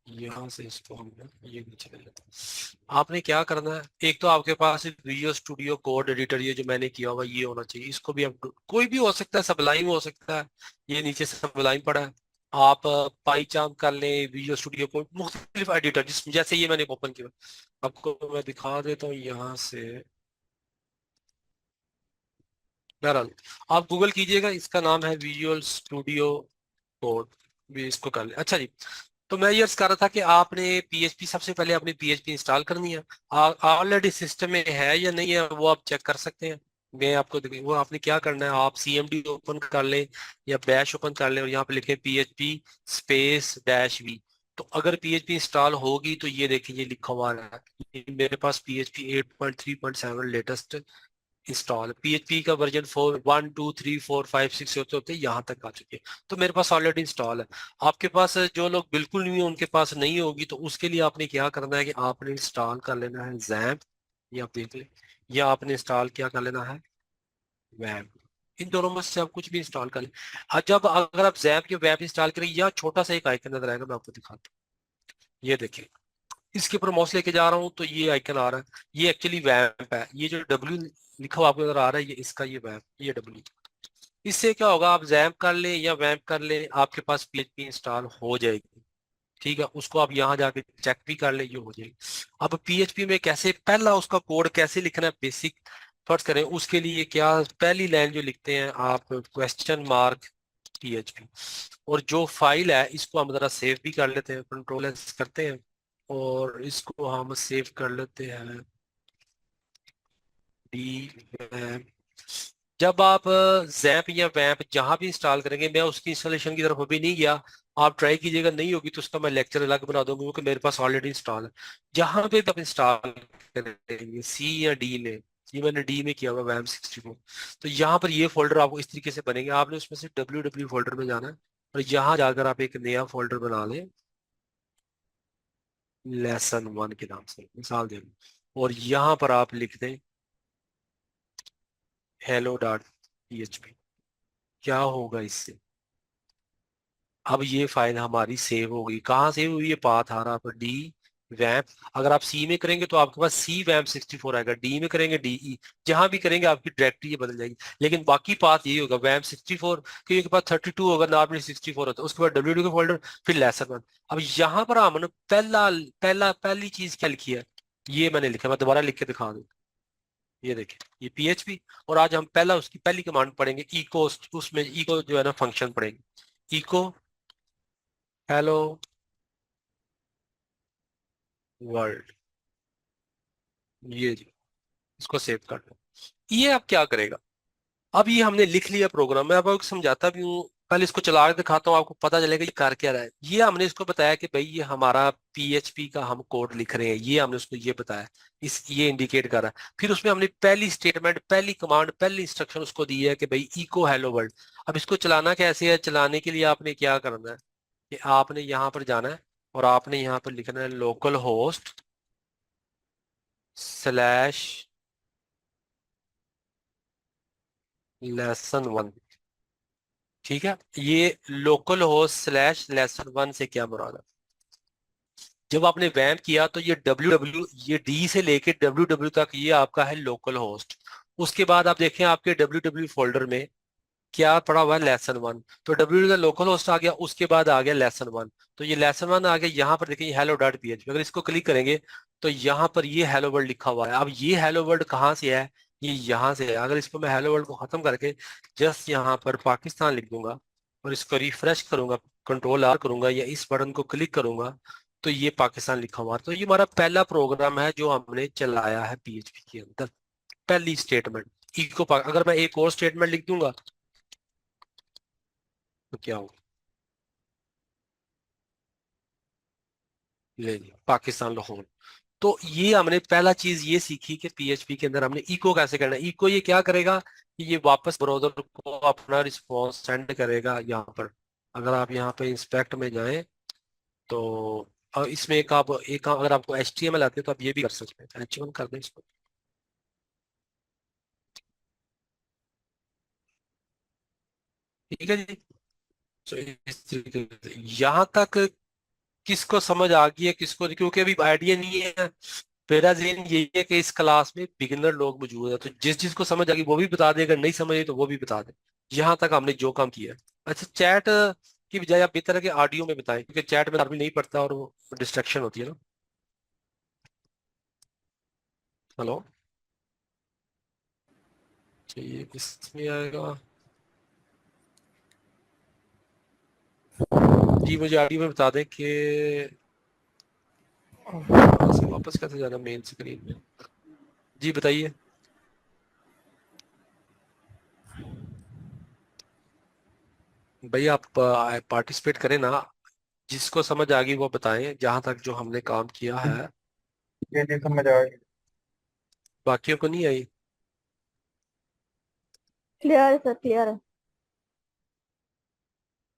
A: यहाँ से इसको हम ये नीचे ले लेते हैं। आपने क्या करना है, एक तो आपके पास विजुअल स्टूडियो कोड एडिटर, ये जो मैंने किया हुआ ये होना चाहिए। इसको भी आप कोई भी हो सकता है, सबलाइम हो सकता है, ये नीचे सबलाइम पड़ा है। आप पाईचार्म कर लें, विजुअल स्टूडियो कोड, मुख्तलिफ एडिटर जिस जैसे ये मैंने ओपन किया, आपको मैं दिखा देता हूँ यहाँ से। बहरहाल आप गूगल कीजिएगा, इसका नाम है विजुअल स्टूडियो कोड, भी इसको कर ले। अच्छा जी, तो मैं ये अर्ज कर रहा था कि आपने पीएचपी, सबसे पहले आपने पीएचपी इंस्टॉल करनी है। ऑलरेडी सिस्टम में है या नहीं है वो आप चेक कर सकते हैं। मैं आपको वो आपने क्या करना है, आप सीएमडी ओपन कर लें या बैश ओपन कर लें और यहाँ पे लिखें पीएचपी स्पेस डैश वी। तो अगर पीएचपी इंस्टॉल होगी तो ये देखिए ये लिखा हुआ है, ये मेरे पास पीएचपी 8.3.7 लेटेस्ट इंस्टॉल, पीएचपी का वर्जन 4 1 2 3 4 5 6 होते होते यहाँ तक आ चुके हैं। तो मेरे पास ऑलरेडी इंस्टॉल है। आपके पास जो लोग बिल्कुल नहीं है, उनके पास नहीं होगी, तो उसके लिए आपने क्या करना है कि आपने इंस्टॉल कर लेना है जैम्प, ये आप देख लें, या आपने इंस्टॉल क्या कर लेना है, वैम्प। इन दोनों में से आप कुछ भी इंस्टॉल कर लें। जब अगर आप जैम्प या वैम्प इंस्टॉल करें, या छोटा सा एक आइकन नजर आएगा, मैं आपको दिखाता हूँ, ये देखिए, इसके ऊपर माउस लेके जा रहा हूँ तो ये आइकन आ रहा है, ये एक्चुअली वैम्प है। ये जो डब्ल्यू लिखा हुआ आपको नजर आ रहा है, ये इसका ये वैम्प, ये डब्ल्यू। इससे क्या होगा, आप जैम्प कर ले या वैम्प कर ले, आपके पास पीएचपी इंस्टॉल हो जाएगी। ठीक है, उसको आप यहाँ जाके चेक भी कर ले, ये हो जाएगी। अब पीएचपी में कैसे, पहला उसका कोड कैसे लिखना है, बेसिक फर्ज करें, उसके लिए क्या, पहली लाइन जो लिखते हैं आप, क्वेश्चन मार्क पीएचपी, और जो फाइल है इसको हम जरा सेव भी कर लेते हैं, कंट्रोल एस करते हैं और इसको हम सेव कर लेते हैं, डी। जब आप जैप या वैम्प जहां भी इंस्टॉल करेंगे, मैं उसकी इंस्टॉलेशन की तरफ अभी नहीं गया, आप ट्राई कीजिएगा, नहीं होगी तो उसका मैं लेक्चर अलग बना दूंगा, क्योंकि मेरे पास ऑलरेडी इंस्टॉल है। जहां पे भी आप इंस्टॉल करेंगे सी या डी में, ये मैंने डी में किया हुआ वैम्प 64, तो यहाँ पर ये फोल्डर आपको इस तरीके से बनेंगे। आपने उसमें से डब्ल्यू फोल्डर में जाना है और यहाँ जाकर आप एक नया फोल्डर बना लें, लेसन 1 के नाम से मिसाल दे, और यहाँ पर आप लिख दें hello.php। क्या होगा इससे, अब ये फाइल हमारी सेव होगी। कहाँ सेव हुई, ये पाथ आ रहा है डी वैम्प। अगर आप सी में करेंगे तो आपके पास सी वैम्प 64 आएगा, डी में करेंगे डीई, जहां भी करेंगे आपकी डायरेक्टरी ये बदल जाएगी। लेकिन बाकी पाथ ये होगा वैम्प 64, क्योंकि के पास 32 होगा, नॉर्मली 64 होता है, उसके बाद डब्ल्यू का फोल्डर, फिर लेसन 1। अब यहाँ पर हमने पहली चीज क्या लिखी है, ये मैंने लिखा, मैं दोबारा लिख के दिखा दूं, ये देखिए ये पीएचपी। और आज हम पहला उसकी पहली कमांड पढ़ेंगे, इको, उसमें इको जो है ना फंक्शन पढ़ेंगे, इको हेलो वर्ल्ड, ये जी, इसको सेव कर दो। ये अब क्या करेगा, अब ये हमने लिख लिया प्रोग्राम, मैं आपको समझाता भी हूँ, पहले इसको चला के दिखाता हूँ, आपको पता चलेगा ये कर क्या रहा है। ये हमने इसको बताया कि भाई ये हमारा पीएचपी का हम कोड लिख रहे हैं, ये हमने उसको ये बताया, इस ये इंडिकेट कर रहा है। फिर उसमें हमने पहली स्टेटमेंट, पहली कमांड, पहली इंस्ट्रक्शन उसको दी है कि भाई इको हेलो वर्ल्ड। अब इसको चलाना कैसे है, चलाने के लिए आपने क्या करना है कि आपने यहाँ पर जाना है और आपने यहाँ पर लिखना है लोकल होस्ट स्लैश लेसन 1। ठीक है, ये लोकल होस्ट स्लैश लेसन 1 से क्या मुराद है, जब आपने वैम्प किया तो ये ये डी से लेके डब्ल्यू तक ये आपका है लोकल होस्ट। उसके बाद आप देखें आपके डब्ल्यू फोल्डर में क्या पड़ा हुआ है, लेसन 1। तो डब्ल्यू का लोकल होस्ट आ गया, उसके बाद आ गया लेसन 1। तो ये लेसन 1 आ गया, यहाँ पर देखें हेलो डॉट पीएचपी, अगर इसको क्लिक करेंगे तो यहाँ पर ये हेलो वर्ल्ड लिखा हुआ है। अब ये हेलो वर्ल्ड कहाँ से है, ये यहाँ से है। अगर इसको मैं हेलो वर्ल्ड को खत्म करके जस्ट यहाँ पर पाकिस्तान लिख दूंगा और इसको रिफ्रेश करूंगा, कंट्रोल आर करूंगा या इस बटन को क्लिक करूंगा, तो ये पाकिस्तान लिखा हुआ है। तो ये हमारा पहला प्रोग्राम है जो हमने चलाया है पीएचपी के अंदर, पहली स्टेटमेंट इको। अगर मैं एक और स्टेटमेंट लिख दूंगा तो क्या होगा, ले लिया पाकिस्तान लाहौर। तो ये हमने पहला चीज ये सीखी कि पीएचपी के अंदर हमने इको कैसे करना है। इको ये क्या करेगा कि ये वापस ब्राउजर को अपना रिस्पॉन्स सेंड करेगा। यहाँ पर अगर आप यहाँ पे इंस्पेक्ट में जाएं तो और इसमें एक अगर आपको HTML आते हैं तो आप ये भी कर सकते हैं। H1 कर दें इसको। ठीक है जी। तो इस तरीके से यहाँ तक किसको समझ आ गई है, किसको नहीं, क्योंकि अभी आइडिया नहीं है। मेरा ज़हन यही है कि इस क्लास में बिगिनर लोग मौजूद है, तो जिस जिसको समझ आ गई वो भी बता दे, अगर नहीं समझ आई तो वो भी बता दे। यहाँ तक हमने जो काम किया है। अच्छा, चैट की बजाय आप बेहतर है कि ऑडियो में बताएं, क्योंकि चैट में आदमी नहीं पढ़ता और वो डिस्ट्रैक्शन होती है ना। हेलो, चाहिए इसमें आएगा जी, मुझे ऑडियो में बता दें कि यहाँ से वापस कैसे जाना मेन स्क्रीन में। जी बताइए। भाई आप पार्टिसिपेट करें ना, जिसको समझ आ गई वो बताएं, जहां तक जो हमने काम किया है।
E: ये नहीं समझ आ गई।
A: बाकियों को नहीं आई?
B: क्लियर है सर, क्लियर है।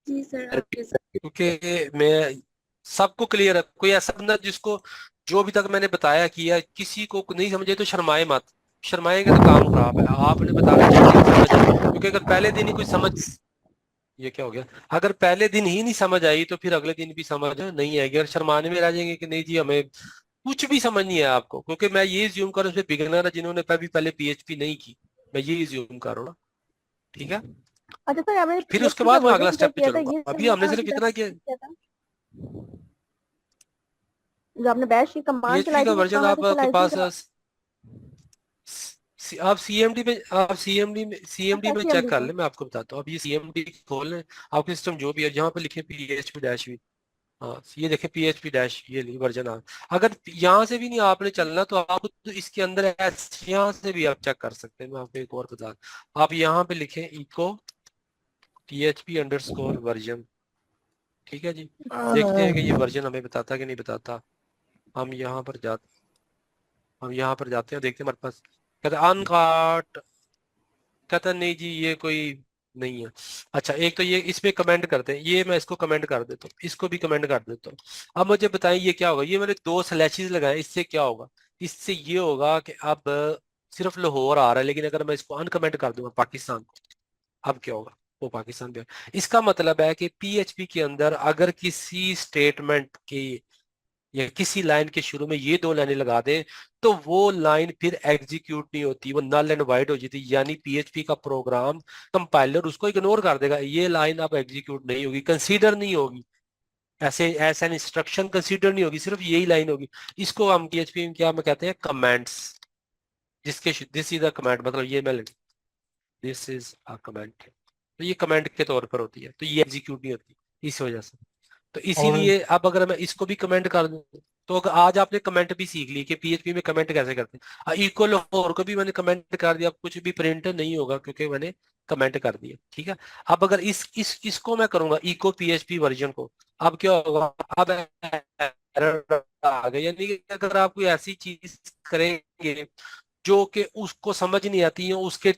G: जी सर, आपके साथ।
A: क्योंकि मैं सबको क्लियर है, कोई ऐसा बंदा जिसको जो अभी तक मैंने बताया किया किसी को नहीं समझे तो शर्माए मत। शर्माएंगे तो काम खराब है। आपने बताना जिस दिन समझ आए, क्योंकि अगर पहले दिन ही कोई समझ, ये क्या हो गया, अगर पहले दिन ही नहीं समझ आई तो फिर अगले दिन भी समझ नहीं आएगी। अगर शर्माने में रह जाएंगे कि नहीं जी हमें कुछ भी समझ नहीं है आपको, क्योंकि मैं ये ज्यूम कर रहा हूँ बिगिनर है जिन्होंने कभी पहले PHP नहीं की, मैं ये ज्यूम कर रहा हूँ ना। ठीक है,
B: अच्छा सर, आपने
A: फिर उसके
B: PHP का
A: बाद मैं अगला
B: वर्जन क्या
A: स्टेप पे
B: किया था,
A: चलूंगा।
B: ये
A: अभी
B: समझना
A: हमने सिर्फ
B: अभी तक
A: इतना किया।
B: किया था। जो आपने बैश की कमांड
A: PHP
B: चलाई
A: का
B: थी वो
A: वर्जन
B: कहाँ से
A: आपके
B: चलाई थी
A: पास
B: जरा?
A: आप CMD
B: अच्छा,
A: में चेक
B: CMD
A: कर
B: पे।
A: ले, मैं आपको बताता हूँ। अब ये CMD खोल लें, आपके सिस्टम जो भी है जहाँ पे लिखे PHP डैश भी, हाँ ये देखें PHP डैश, ये वर्जन आ। अगर यहाँ से भी नहीं आपने चलना तो आप तो इसके अंदर यहाँ से भी आप चेक कर सकते हैं। मैं आपको एक और बता, आप यहाँ पे लिखें इको PHP_वर्जन। ठीक है जी, देखते हैं कि ये वर्जन हमें बताता कि नहीं बताता। हम यहाँ पर जाते हम यहाँ पर जाते हैं, देखते हैं हमारे पास, कहते अनकाट, कहता नहीं जी ये कोई नहीं है। अच्छा, एक तो ये इसमें कमेंट करते हैं, ये मैं इसको कमेंट कर देता हूँ, इसको भी कमेंट कर देता हूँ। अब मुझे बताएं ये क्या होगा, ये मैंने 2 स्लैशेस लगाए, इससे क्या होगा? इससे ये होगा कि अब सिर्फ लाहौर आ रहा है, लेकिन अगर मैं इसको अनकमेंट कर दूंगा पाकिस्तान को, अब क्या होगा? वो पाकिस्तान भी इसका मतलब है कि PHP के अंदर अगर किसी स्टेटमेंट के या किसी लाइन के शुरू में ये 2 लाइनें लगा दें तो वो लाइन फिर एग्जीक्यूट नहीं होती, वो नल एंड वाइड हो जाती, यानी PHP का प्रोग्राम कंपाइलर उसको इग्नोर कर देगा। ये लाइन अब एग्जीक्यूट नहीं होगी, कंसीडर नहीं होगी, ऐसे ऐसा इंस्ट्रक्शन कंसीडर नहीं होगी, सिर्फ यही लाइन होगी। इसको हम PHP में क्या में कहते हैं, कमेंट्स। जिसके दिस इज अ कमेंट, मतलब ये मैं दिस इज अ कमेंट, तो ये कमेंट के तौर पर होती है, तो ये एग्जीक्यूट नहीं होती इस वजह से। तो
E: और
A: इसीलिए अब अगर मैं इसको भी कमेंट कर दूं, तो अगर आज आपने कमेंट भी सीख ली कि PHP में कमेंट कैसे करते हैं। इक्वल और को भी मैंने कमेंट कर दिया, अब कुछ भी प्रिंट नहीं होगा क्योंकि मैंने कमेंट कर दिया। ठीक है, अब अगर इसको मैं करूंगा इको PHP वर्जन को, अब क्या होगा? अब एरर आ गया, यानी कि अगर आप कोई ऐसी चीज करेंगे जो कि उसको समझ नहीं आती है, उसके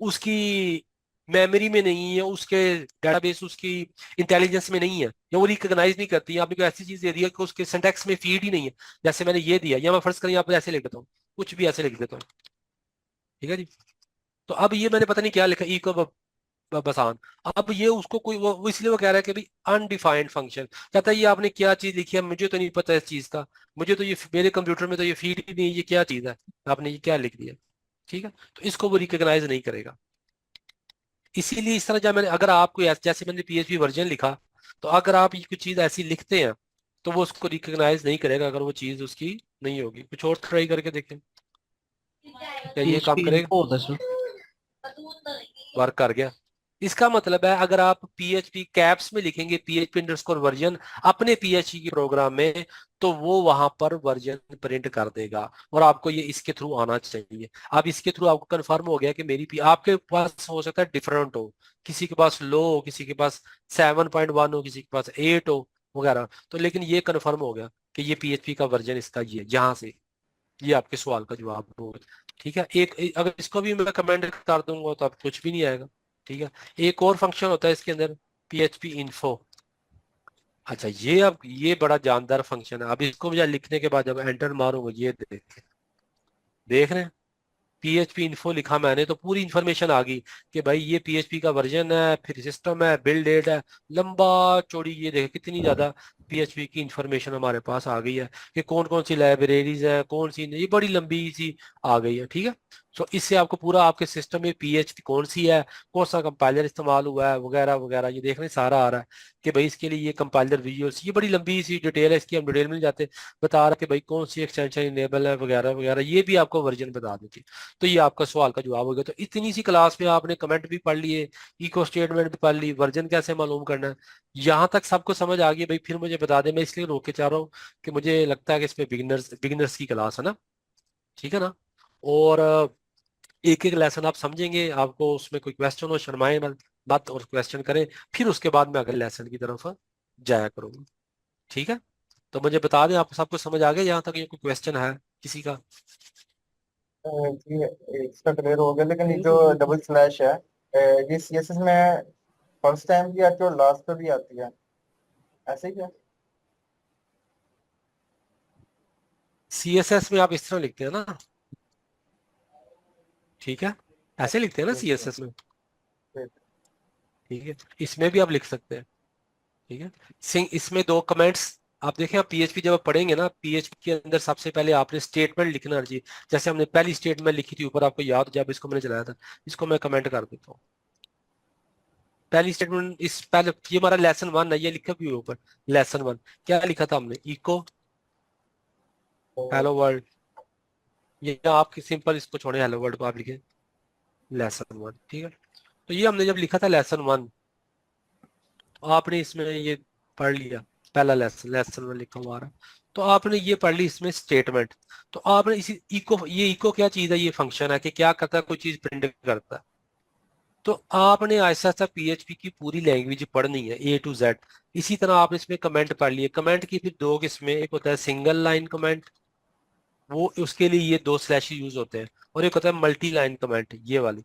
A: उसकी मेमोरी में नहीं है, उसके डेटाबेस उसकी इंटेलिजेंस में नहीं है, या वो रिकॉग्नाइज नहीं करती है, आपने कोई ऐसी चीज दे दी है कि उसके सिंटैक्स में फीड ही नहीं है, जैसे मैंने ये दिया, या मैं फर्ज करें यहाँ पर ऐसे लिख देता हूँ, कुछ भी ऐसे लिख देता हूँ। ठीक है जी, तो अब ये मैंने पता नहीं क्या लिखा, इको बसान। अब ये उसको कोई वो इसलिए वो कह रहा है कि भाई अनडिफाइंड फंक्शन, कहता है ये आपने क्या चीज लिखी है, मुझे तो नहीं पता इस चीज का, मुझे तो ये मेरे कंप्यूटर में तो ये फीड ही नहीं है, ये क्या चीज है, आपने ये क्या लिख दिया। ठीक है, तो इसको वो रिकॉग्नाइज नहीं करेगा। इसीलिए इस तरह जब मैंने, अगर आपको जैसे मैंने PHP वर्जन लिखा, तो अगर आप ये कुछ चीज ऐसी लिखते हैं तो वो उसको रिकॉग्नाइज नहीं करेगा अगर वो चीज उसकी नहीं होगी। कुछ और ट्राई करके देखें, क्या ये काम
F: PHP
A: करेगा?
F: इन्फो होता है सर।
A: वर्क कर गया। इसका मतलब है अगर आप PHP कैप्स में लिखेंगे PHP_वर्जन अपने PHP के प्रोग्राम में, तो वो वहां पर वर्जन प्रिंट कर देगा, और आपको ये इसके थ्रू आना चाहिए। अब इसके थ्रू आपको कंफर्म हो गया कि आपके पास हो सकता है डिफरेंट हो, किसी के पास लो हो, किसी के पास 7.1 हो, किसी के पास 8 हो वगैरह, तो लेकिन ये कंफर्म हो गया कि ये PHP का वर्जन इसका ये जहां से, ये आपके सवाल का जवाब होगा। ठीक है, अगर इसको भी मैं कमेंट कर दूंगा तो अब कुछ भी नहीं आएगा। ठीक है, एक और फंक्शन होता है इसके अंदर, PHP इन्फो। अच्छा, ये अब ये बड़ा जानदार फंक्शन है। अब इसको मुझे लिखने के बाद जब एंटर मारूंगा, ये देख रहे हैं, पीएचपी इन्फो लिखा मैंने तो पूरी इंफॉर्मेशन आ गई कि भाई ये पीएचपी का वर्जन है, फिर सिस्टम है, बिल्ड डेट है, लंबा चौड़ी, ये देखे कितनी ज्यादा पीएचपी की इंफॉर्मेशन हमारे पास आ गई है कि कौन कौन सी लाइब्रेरीज है, कौन सी नहीं, ये बड़ी लंबी सी आ गई है। ठीक है, तो इससे आपको पूरा आपके सिस्टम में पीएचपी कौन सी है, कौन सा कंपाइलर इस्तेमाल हुआ है, वगैरह वगैरह, ये देखने सारा आ रहा है कि भाई इसके लिए ये कंपाइलर विजुअल्स, ये बड़ी लंबी सी डिटेल है इसकी, हम डिटेल में जाते बता रहा कि भाई कौन सी एक्सटेंशन इनेबल है, वगैरह वगैरह, ये भी आपको वर्जन बता देती। तो ये आपका सवाल का जवाब हो गया। तो इतनी सी क्लास में आपने कमेंट भी पढ़ लिए, इको स्टेटमेंट भी पढ़ ली, वर्जन कैसे मालूम करना है, यहाँ तक सबको समझ आ गई भाई। फिर मुझे बता दे, मैं इसलिए रोक के चाह रहा हूँ कि मुझे लगता है कि इसमें बिगिनर्स बिगिनर्स की क्लास है ना, ठीक है ना। और एक एक लेसन आप समझेंगे, आपको उसमें कोई क्वेश्चन हो शर्माए मत मत और क्वेश्चन करें, फिर उसके बाद मैं अगले लेसन की तरफ जाया करूंगा। ठीक है, तो मुझे बता दें, आप सबको समझ आ गया यहाँ तक? ये कोई क्वेश्चन है किसी का?
G: जी, इसका क्लियर हो गया, लेकिन ये जो
B: बिल्कुल बिल्कुल।
G: डबल स्लैश है, ये सीएसएस में फर्स्ट टाइम भी आती है और लास्ट पे भी आती है, ऐसे ही क्या?
A: सीएसएस में आप इस तरह लिखते हैं ना, ठीक है, ऐसे लिखते हैं ना सीएसएस में, ठीक है, इसमें भी आप लिख सकते हैं। ठीक है, सिंग इसमें दो कमेंट्स, आप देखें, आप पीएचपी जब आप पढ़ेंगे ना, पीएचपी के अंदर सबसे पहले आपने स्टेटमेंट लिखना जी। जैसे हमने पहली स्टेटमेंट लिखी थी ऊपर, आपको याद हो, जब इसको मैंने चलाया था, इसको मैं कमेंट कर देता हूँ। पहली स्टेटमेंट इस पहले, ये हमारा लेसन वन है, ये लिखा भी है ऊपर, लेसन वन। क्या लिखा था हमने? इको हेलो वर्ल्ड, ये आपकी सिंपल, इसको छोड़े, हेलो वर्ल्ड को आप लिखे लेसन वन। ठीक है, तो ये हमने जब लिखा था लेसन वन, तो आपने इसमें ये पढ़ लिया, पहला लेसन, लेसन में लिखा हुआ आ रहा, तो आपने ये पढ़ ली इसमें स्टेटमेंट। तो आपने इसी इको, ये इको क्या चीज है? ये फंक्शन है कि क्या करता है, कोई चीज प्रिंट करता है। तो आपने ऐसा ऐसा पीएचपी की पूरी लैंग्वेज पढ़नी है ए टू जेड। इसी तरह आपने इसमें कमेंट पढ़ लिए। कमेंट की फिर दो किस्में, एक होता है सिंगल लाइन कमेंट, वो उसके लिए ये दो स्लैश यूज होते हैं, और एक होता है मल्टी लाइन कमेंट, ये वाली।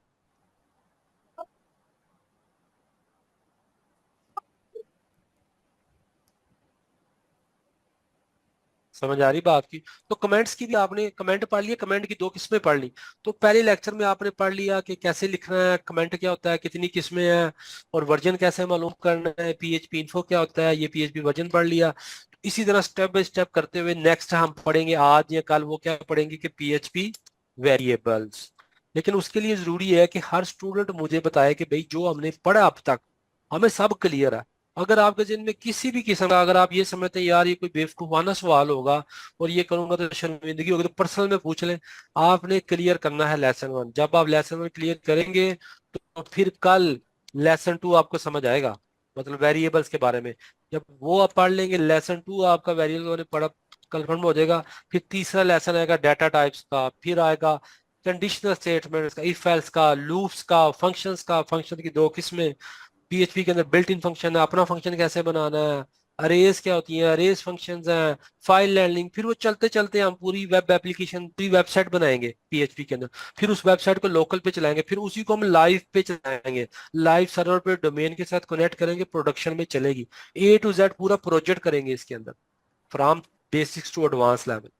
A: समझ आ रही बात की? तो कमेंट्स की भी आपने कमेंट पढ़ लिए, कमेंट की दो किस्में पढ़ ली। तो पहले लेक्चर में आपने पढ़ लिया कि कैसे लिखना है, कमेंट क्या होता है, कितनी किस्में हैं, और वर्जन कैसे मालूम करना है, पीएचपी इन्फो क्या होता है, ये पीएचपी वर्जन पढ़ लिया। इसी तरह स्टेप बाय स्टेप करते हुए नेक्स्ट हम पढ़ेंगे आज या कल, वो क्या पढ़ेंगे कि पीएचपी वेरिएबल्स। लेकिन उसके लिए जरूरी है कि हर स्टूडेंट मुझे बताए कि भाई जो हमने पढ़ा अब तक, हमें सब क्लियर है। अगर आपके जिन में किसी भी किस्म का, अगर आप ये समझते हैं यार ये कोई बेवकूफाना सवाल होगा और ये करूंगा तो शर्मिंदगी होगी, तो पर्सनल में पूछ लें। आपने क्लियर करना है लेसन वन। जब आप लेसन वन क्लियर करेंगे तो फिर कल लेसन टू आपको समझ आएगा, मतलब वेरिएबल्स के बारे में। जब वो आप पढ़ लेंगे, लेसन टू आपका वेरिएबल ने पढ़ा कंफर्म हो जाएगा। फिर तीसरा लेसन आएगा डाटा टाइप्स का, फिर आएगा कंडीशनल स्टेटमेंट्स का, इफ एल्स का, लूप्स का, फंक्शंस का। फंक्शन की दो किस्में पीएचपी के अंदर, बिल्ट इन फंक्शन है, अपना फंक्शन कैसे बनाना है, अरेज क्या होती है, अरेज फंक्शंस हैं, फाइल लैंडिंग। फिर वो चलते चलते हम पूरी वेब एप्लीकेशन, पूरी वेबसाइट बनाएंगे पीएचपी के अंदर। फिर उस वेबसाइट को लोकल पे चलाएंगे, फिर उसी को हम लाइव पे चलाएंगे, लाइव सर्वर पे डोमेन के साथ कनेक्ट करेंगे, प्रोडक्शन में चलेगी। ए टू जेड पूरा प्रोजेक्ट करेंगे इसके अंदर, from basics to advance level.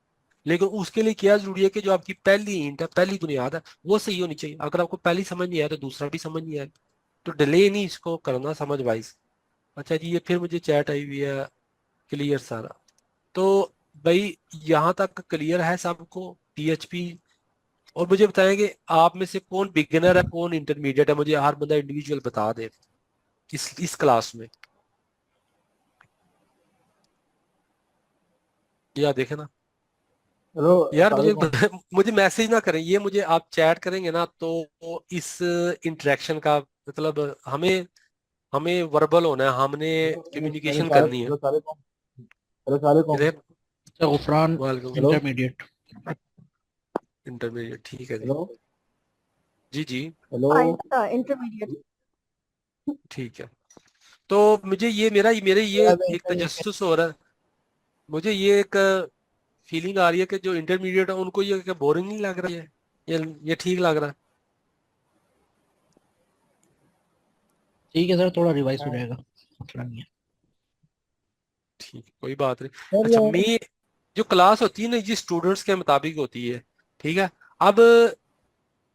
A: लेकिन उसके लिए क्या जरूरी है कि जो आपकी पहली ईंट है, पहली बुनियाद है, वो सही होनी चाहिए। अगर आपको पहली समझ नहीं आया तो दूसरा भी समझ नहीं आया। तो डिले नहीं इसको करना, समझ वाइज। अच्छा जी, ये फिर मुझे चैट आई हुई है, क्लियर सारा। तो भाई यहाँ तक क्लियर है सबको पीएचपी? और मुझे बताएं कि आप में से कौन बिगिनर है, कौन इंटरमीडिएट है, मुझे हर बंदा इंडिविजुअल बता दे इस क्लास में। या देखे ना
G: हेलो,
A: यार,
G: अस्सलाम
A: मुझे
G: वालेकुम।
A: मुझे मैसेज ना करें, ये मुझे आप चैट करेंगे ना तो इस इंटरेक्शन का मतलब, हमें हमें वर्बल होना है, हमने
G: हेलो
A: कम्युनिकेशन
G: सारे,
A: करनी है।
G: हेलो सारे कौन? हेलो सारे कौन?
A: इधर
F: अच्छा, गुफरान
A: वालेकुम,
G: हेलो,
F: इंटरमीडिएट।
A: इंटरमीडिएट, ठीक है जी।
G: हेलो,
A: जी जी,
G: हेलो।
B: इंटरमीडिएट।
A: ठीक है। तो मुझे ये मेरा मेरे ये एक तजस्सुस हो रहा है, मुझे ये एक फीलिंग आ रही है कि जो इंटरमीडिएट है उनको ये क्या बोरिंग नहीं लग रहा है? ये ठीक लग रहा है?
F: ठीक है सर, थोड़ा रिवाइज हो जाएगा, मसला नहीं है।
A: ठीक, कोई बात नहीं। अच्छा,
H: सर
A: मैं जो क्लास होती है ना ये स्टूडेंट्स के मुताबिक होती है, ठीक है। अब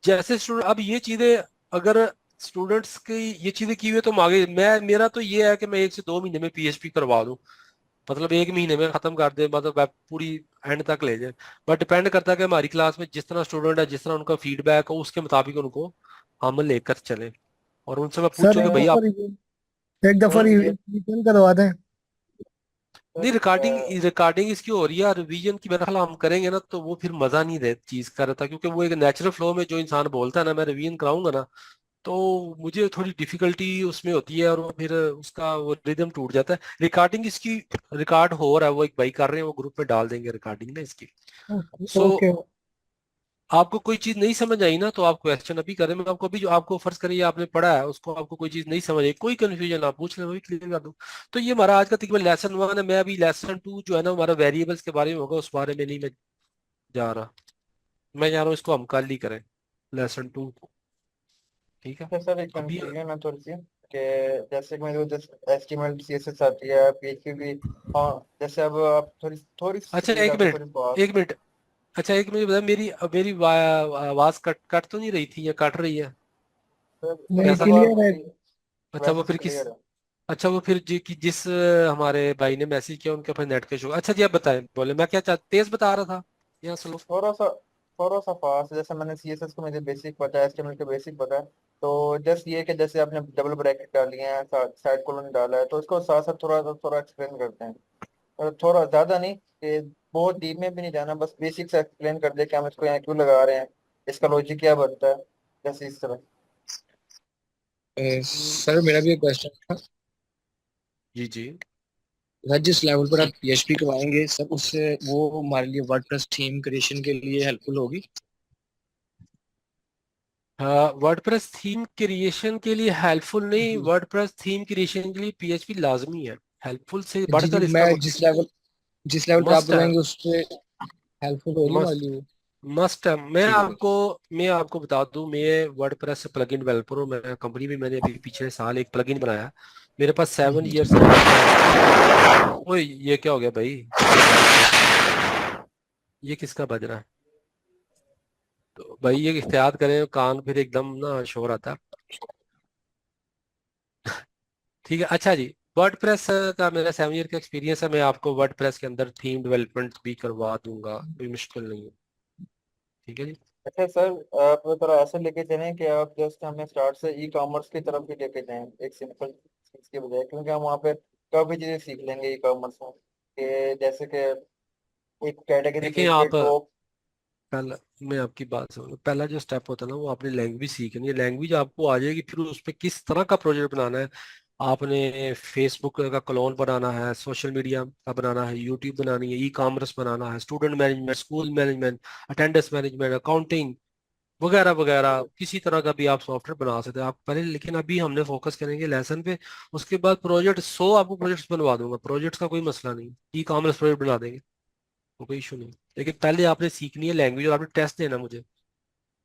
A: जैसे स्टूडेंट, अब ये चीजें अगर स्टूडेंट्स की ये चीजें की हुई है तो हम आगे, मैं मेरा तो ये है कि मैं 1 से 2 महीने में पीएचपी करवा दूं, मतलब 1 महीने में खत्म कर दे, मतलब वेब पूरी एंड तक ले जाए। बट डिपेंड करता है कि हमारी क्लास में जिस तरह स्टूडेंट है, जिस तरह उनका फीडबैक हो, उसके मुताबिक उनको हम लेकर चले। और उनसे मैं
H: सर
A: पूछूं कि
H: एक
A: भाई
H: दफा
A: आप,
H: एक दफा
A: हम्म,
H: रिवीजन करवा दें।
A: नहीं, रिकॉर्डिंग रिकॉर्डिंग इसकी हो रही है, रिवीजन की मेरा ख्याल हम करेंगे ना तो वो फिर मजा नहीं रहे चीज कर रहा था, क्योंकि वो एक नेचुरल फ्लो में जो इंसान बोलता है ना, मैं रिवीजन कराऊंगा ना तो मुझे थोड़ी डिफिकल्टी उसमें होती है, और वो फिर उसका वो रिदम टूट जाता है। रिकॉर्डिंग इसकी रिकॉर्ड हो रहा है, वो एक भाई कर रहे हैं, वो ग्रुप में डाल देंगे रिकॉर्डिंग ना इसकी। So
H: okay.
A: आपको कोई चीज नहीं समझ आई ना तो आप क्वेश्चन अभी करें, मैं आपको अभी जो आपको फर्ज करिए आपने पढ़ा है उसको, आपको कोई चीज नहीं समझ आई, कोई कंफ्यूजन आप पूछ लें, मैं भी क्लियर कर दूं। तो ये हमारा आज का तकरीबन लेसन 1 है। मैं अभी लेसन 2 जो है ना हमारा वेरिएबल्स के बारे में होगा, उस बारे में नहीं मैं जा रहा, मैं जा रहा हूँ इसको हम कल ही करें, लेसन 2। ठीक है।
G: अच्छा सर, एक
A: अभी
G: कंफ्यूजन है थोड़ी सी कि जैसे कि मेरे को जैसे HTML CSS आती है, PHP भी। हाँ, जैसे अब आप थोड़ी थोड़ी सी
A: अच्छा,
G: स्पीड
A: एक
G: आपकी
A: मिनट,
G: थोड़ी फास्ट।
A: एक मिनट। अच्छा, एक मिनट बता, मेरी मेरी आवाज कट कट तो नहीं रही थी या कट रही है?
G: सर
H: नहीं,
A: कैसा?
G: वैसे तो
H: क्लियर है।
G: आपकी
A: अच्छा वो
G: वैसे तो
A: फिर किस,
G: क्लियर है।
A: अच्छा वो फिर जिस हमारे भाई ने मैसेज किया उनके अपने नेट के शो। अच्छा जी, आप बताएं, बोले मैं क्या तेज बता रहा था या स्लो?
G: थोड़ा सा थोड़ा सा फास्ट। जैसे मैंने CSS को मुझे बेसिक पता है, HTML के बेसिक पता है। तो जस्ट ये कि जैसे आपने डबल ब्रैकेट डाली है, साइड कोलन डाला है, तो इसको साथ साथ थोड़ा थोड़ा एक्सप्लेन करते हैं। और थोड़ा ज्यादा नहीं कि बहुत डीप में भी नहीं जाना, बस बेसिक से एक्सप्लेन कर दे कि हम इसको यहाँ क्यों लगा रहे हैं, इसका लॉजिक क्या बनता है, जैसे इस तरह।
I: सर मेरा भी एक क्वेश्चन था।
A: जी जी।
I: सर जिस लेवल पर आप पीएचपी करवाएंगे सर, उससे वो हमारे लिए वर्डप्रेस थीम क्रिएशन के लिए हेल्पफुल होगी।
A: हाँ, वर्डप्रेस थीम क्रिएशन के लिए हेल्पफुल नहीं,
I: जी
A: वर्डप्रेस थीम क्रिएशन के लिए पीएचपी लाजमी है। हेल्पफुल से
I: जी जी,
A: बढ़कर
I: मैं
A: इसका
I: जिस लेवल पे आप
A: मस्ट है,
I: करवाएंगे उससे हेल्पफुल होगी हमारे
A: मस्ट
I: लिए वो।
A: मस्ट है।
I: ठीक है।
A: मैं आपको बता दूं, मैं वर्डप्रेस से प्लगइन डेवलपर हूँ। मैं कंपनी में मैंने अभी पिछले साल एक प्लगइन बनाया। मेरे पास 7 years का वर्डप्रेस। ओए ये क्या हो गया भाई? ये किसका बज रहा है? तो भाई ये एहतियात करें, कान फिर एकदम ना शोर आता है। ठीक है, अच्छा जी। वर्डप्रेस का मेरा 7 year का एक्सपीरियंस है, मैं आपको वर्डप्रेस के अंदर थीम डेवलपमेंट भी करवा दूंगा, कोई मुश्किल नहीं है। ठीक है जी।
G: अच्छा सर, आप थोड़ा ऐसे लेके चलें कि आप जस्ट हमें स्टार्ट से E-कॉमर्स की तरफ ही लेके जाएं, एक सिंपल चीज के बजाय, क्योंकि हम वहाँ पे काफी चीजें सीख लेंगे E-कॉमर्स में, कि जैसे कि एक कैटेगरी
A: देखें
G: देख के
A: आप,
G: ड्रॉप।
A: पहला, मैं आपकी बात समझ, पहला जो स्टेप होता है ना वो आपने लैंग्वेज सीखनी है। लैंग्वेज आपको आ जाएगी, फिर उस पर किस तरह का प्रोजेक्ट बनाना है। आपने फेसबुक का क्लोन बनाना है, सोशल मीडिया का बनाना है, यूट्यूब बनानी है, ई कॉमर्स बनाना है, student management, school management, attendance management, accounting वगैरह वगैरह, किसी तरह का भी आप सॉफ्टवेयर बना सकते हैं आप पहले। लेकिन अभी हमने फोकस करेंगे लेसन पे। उसके बाद प्रोजेक्ट, 100 आपको प्रोजेक्ट्स बनवा दूंगा, प्रोजेक्ट्स का कोई मसला नहीं, ई कॉमर्स प्रोजेक्ट बना देंगे, वो कोई इशू नहीं। लेकिन पहले आपने सीखनी है लैंग्वेज, और आपने टेस्ट देना मुझे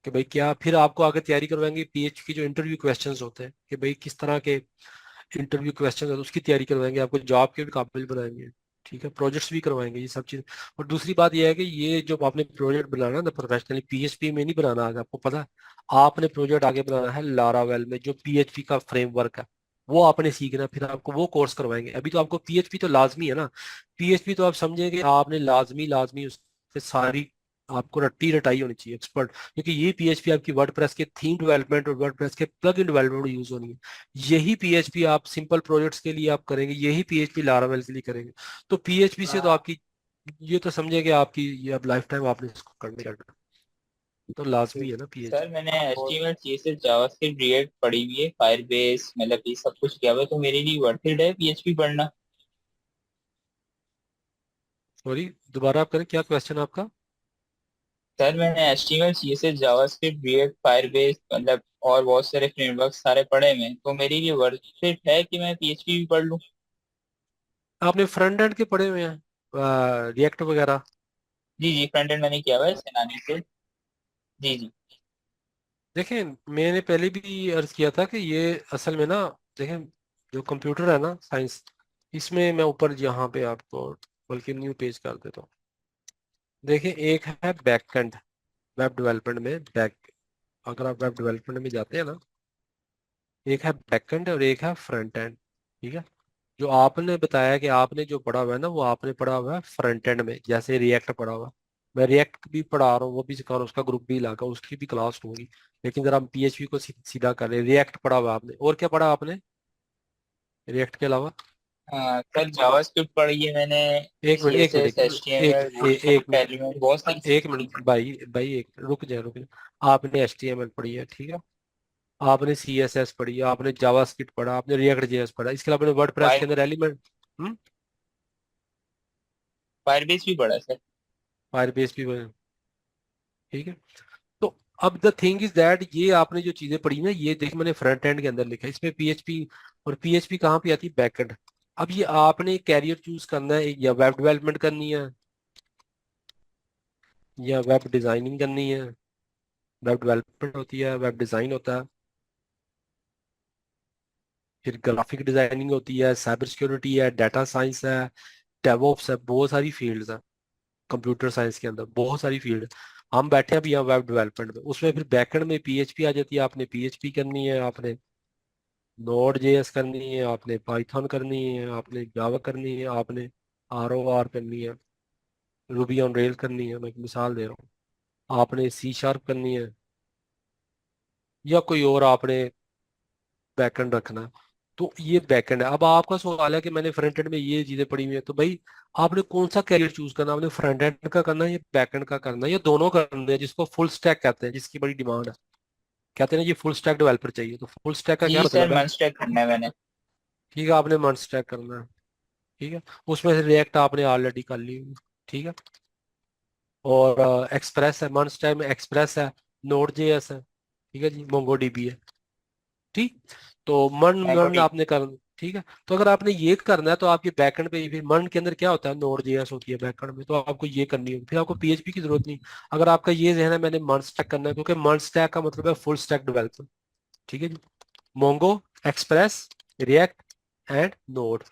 A: कि भाई क्या, फिर आपको आगे तैयारी करवाएंगे पीएच की जो इंटरव्यू क्वेश्चंस होते हैं कि भाई किस तरह के इंटरव्यू क्वेश्चन होते हैं, उसकी तैयारी करवाएंगे, आपको जॉब के भी काबिल बनाएंगे। ठीक है, प्रोजेक्ट्स भी करवाएंगे, ये सब चीज़। और दूसरी बात यह है कि ये जो आपने प्रोजेक्ट बनाना है ना प्रोफेशनली, पीएचपी में नहीं बनाना आगे, आपको पता है। आपने प्रोजेक्ट आगे बनाना है लारावेल में, जो पीएचपी का फ्रेमवर्क है, वो आपने सीखना है। फिर आपको वो कोर्स करवाएंगे। अभी तो आपको पीएचपी तो लाजमी है ना, पीएचपी तो आप समझेंगे आपने लाजमी लाजमी उससे सारी आपको रट्टी रटाई होनी चाहिए, एक्सपर्ट। क्योंकि ये पीएचपी आपकी वर्डप्रेस के थीम डेवलपमेंट और वर्डप्रेस के प्लग इन डेवलपमेंट में यूज होनी है। यही पीएचपी आप सिंपल प्रोजेक्ट्स के लिए आप करेंगे, यही पीएचपी लारावेल के लिए करेंगे। तो पीएचपी से तो आपकी, ये तो समझे कि आपकी ये अब लाइफ टाइम आपने इसको करने करना, तो लाजमी है ना
J: सर
A: पीएचपी।
J: मैंने
G: और
J: HTML CSS जावास्क्रिप्ट रिएक्ट पढ़ी हुई है, फायरबेस, मतलब ये सब कुछ किया हुआ है, तो मेरे लिए वर्थ इट है PHP पढ़ना।
A: सॉरी, दोबारा आप करें, क्या क्वेश्चन आपका?
J: सर मैंने HTML CSS JavaScript react Firebase मतलब और बहुत सारे फ्रेमवर्क सारे पढ़े हुए हैं, तो मेरे लिए वर्थ इट है कि मैं PHP भी पढ़ लूँ।
A: आपने फ्रंट एंड के पढ़े हुए हैं, रिएक्ट वगैरह?
J: जी जी, फ्रंट एंड मैंने किया हुआ है सेनानी से। जी जी।
A: देखें, मैंने पहले भी अर्ज किया था कि ये असल में ना, देखें, जो कंप्यूटर है ना साइंस, इसमें मैं ऊपर यहाँ पे आपको बल्कि न्यू पेज कर देता हूँ। देखिए एक है बैकएंड, वेब डेवलपमेंट में बैक, अगर आप वेब डेवलपमेंट में जाते हैं ना, एक है बैकएंड और एक है फ्रंट एंड। ठीक है, जो आपने बताया कि आपने जो पढ़ा हुआ है ना, वो आपने पढ़ा हुआ है फ्रंट एंड में, जैसे रिएक्ट पढ़ा हुआ है। मैं रिएक्ट भी पढ़ा रहा हूँ, वो भी सिखा रहा हूँ, उसका ग्रुप भी लगा, उसकी भी क्लास होगी। लेकिन जरा हम पीएचपी को सीधा कर रहे हैं। रिएक्ट पढ़ा हुआ है आपने, और क्या पढ़ा आपने रिएक्ट के अलावा?
J: हाँ सर, जावास्क्रिप्ट पढ़ी है मैंने,
A: एक मिनट एक
J: सीएसएस,
A: मिनट
J: एचटीएमएल,
A: एक मिनट
J: एलिमेंट, बहुत सारी
A: एक
J: चीजें
A: मिनट
J: सीखी।
A: भाई भाई, एक रुक जाए। आपने एचटीएमएल पढ़ी है, ठीक है, आपने सीएसएस पढ़ी है, आपने जावास्क्रिप्ट पढ़ा, आपने रिएक्ट जेएस पढ़ा, इसके अलावा आपने वर्डप्रेस के
J: फायर
A: अंदर एलिमेंट,
J: फायरबेस भी पढ़ा सर।
A: फायरबेस भी पढ़ा, ठीक है। तो अब द थिंग इज दैट ये आपने जो चीजें पढ़ी ना, ये देख मैंने फ्रंट एंड के अंदर लिखा है, इसमें पीएचपी, और पीएचपी कहाँ पे आती है? बैकएंड। अब ये आपने कैरियर चूज करना है, या वेब डेवलपमेंट करनी है, या वेब डिजाइनिंग करनी है। वेब डेवलपमेंट होती है, वेब डिजाइन होता है, फिर ग्राफिक डिजाइनिंग होती है, साइबर सिक्योरिटी है, डाटा साइंस है, डेवऑप्स है, बहुत सारी फील्ड्स हैं। कंप्यूटर साइंस के अंदर बहुत सारी फील्ड। हम बैठे हैं अभी यहाँ वेब डेवलपमेंट में, उसमें फिर बैकएंड में पीएचपी आ जाती है, आपने पीएचपी करनी है, आपने नोड जेएस करनी है, आपने पाइथन करनी है, आपने जावा करनी है, आपने आर करनी है, रूबी ऑन रेल करनी है, मैं एक मिसाल दे रहा हूँ, आपने सी शार्प करनी है, या कोई और आपने बैकएंड रखना है। तो ये बैकएंड है। अब आपका सवाल है कि मैंने फ्रंट एंड में ये चीजें पढ़ी हुई है, तो भाई आपने कौन सा कैरियर चूज करना है? आपने फ्रंट एंड का करना है या बैकएंड का करना है, या दोनों करना है, जिसको फुल स्टैक कहते हैं, जिसकी बड़ी डिमांड है। कहते हैं ना ये फुल स्टैक डेवलपर चाहिए, तो फुल स्टैक का क्या
J: जी सर,
A: मतलब है?
J: मंस्टैक करना है मैंने।
A: ठीक है, आपने मन स्टैक करना है, ठीक है, उसमें से रिएक्ट आपने ऑलरेडी कर ली हुई, ठीक है, और एक्सप्रेस है, मन स्टैक में एक्सप्रेस है, नोड जेएस है, ठीक है जी, मोंगो डीबी है, ठीक। तो मन मन
J: मैंगोडी।
A: आपने कर, ठीक है। तो अगर आपने ये करना है तो आपके बैकएंड पे, फिर मन के अंदर क्या होता है, नोड जेएस होती है बैकएंड में, तो आपको ये करनी होगी, फिर आपको पीएचपी की जरूरत नहीं। अगर आपका ये जहन है मैंने मन स्टैक करना है, क्योंकि मन स्टैक का मतलब है फुल स्टैक डेवलपर, ठीक है जी, Mongo, Express, React and Node,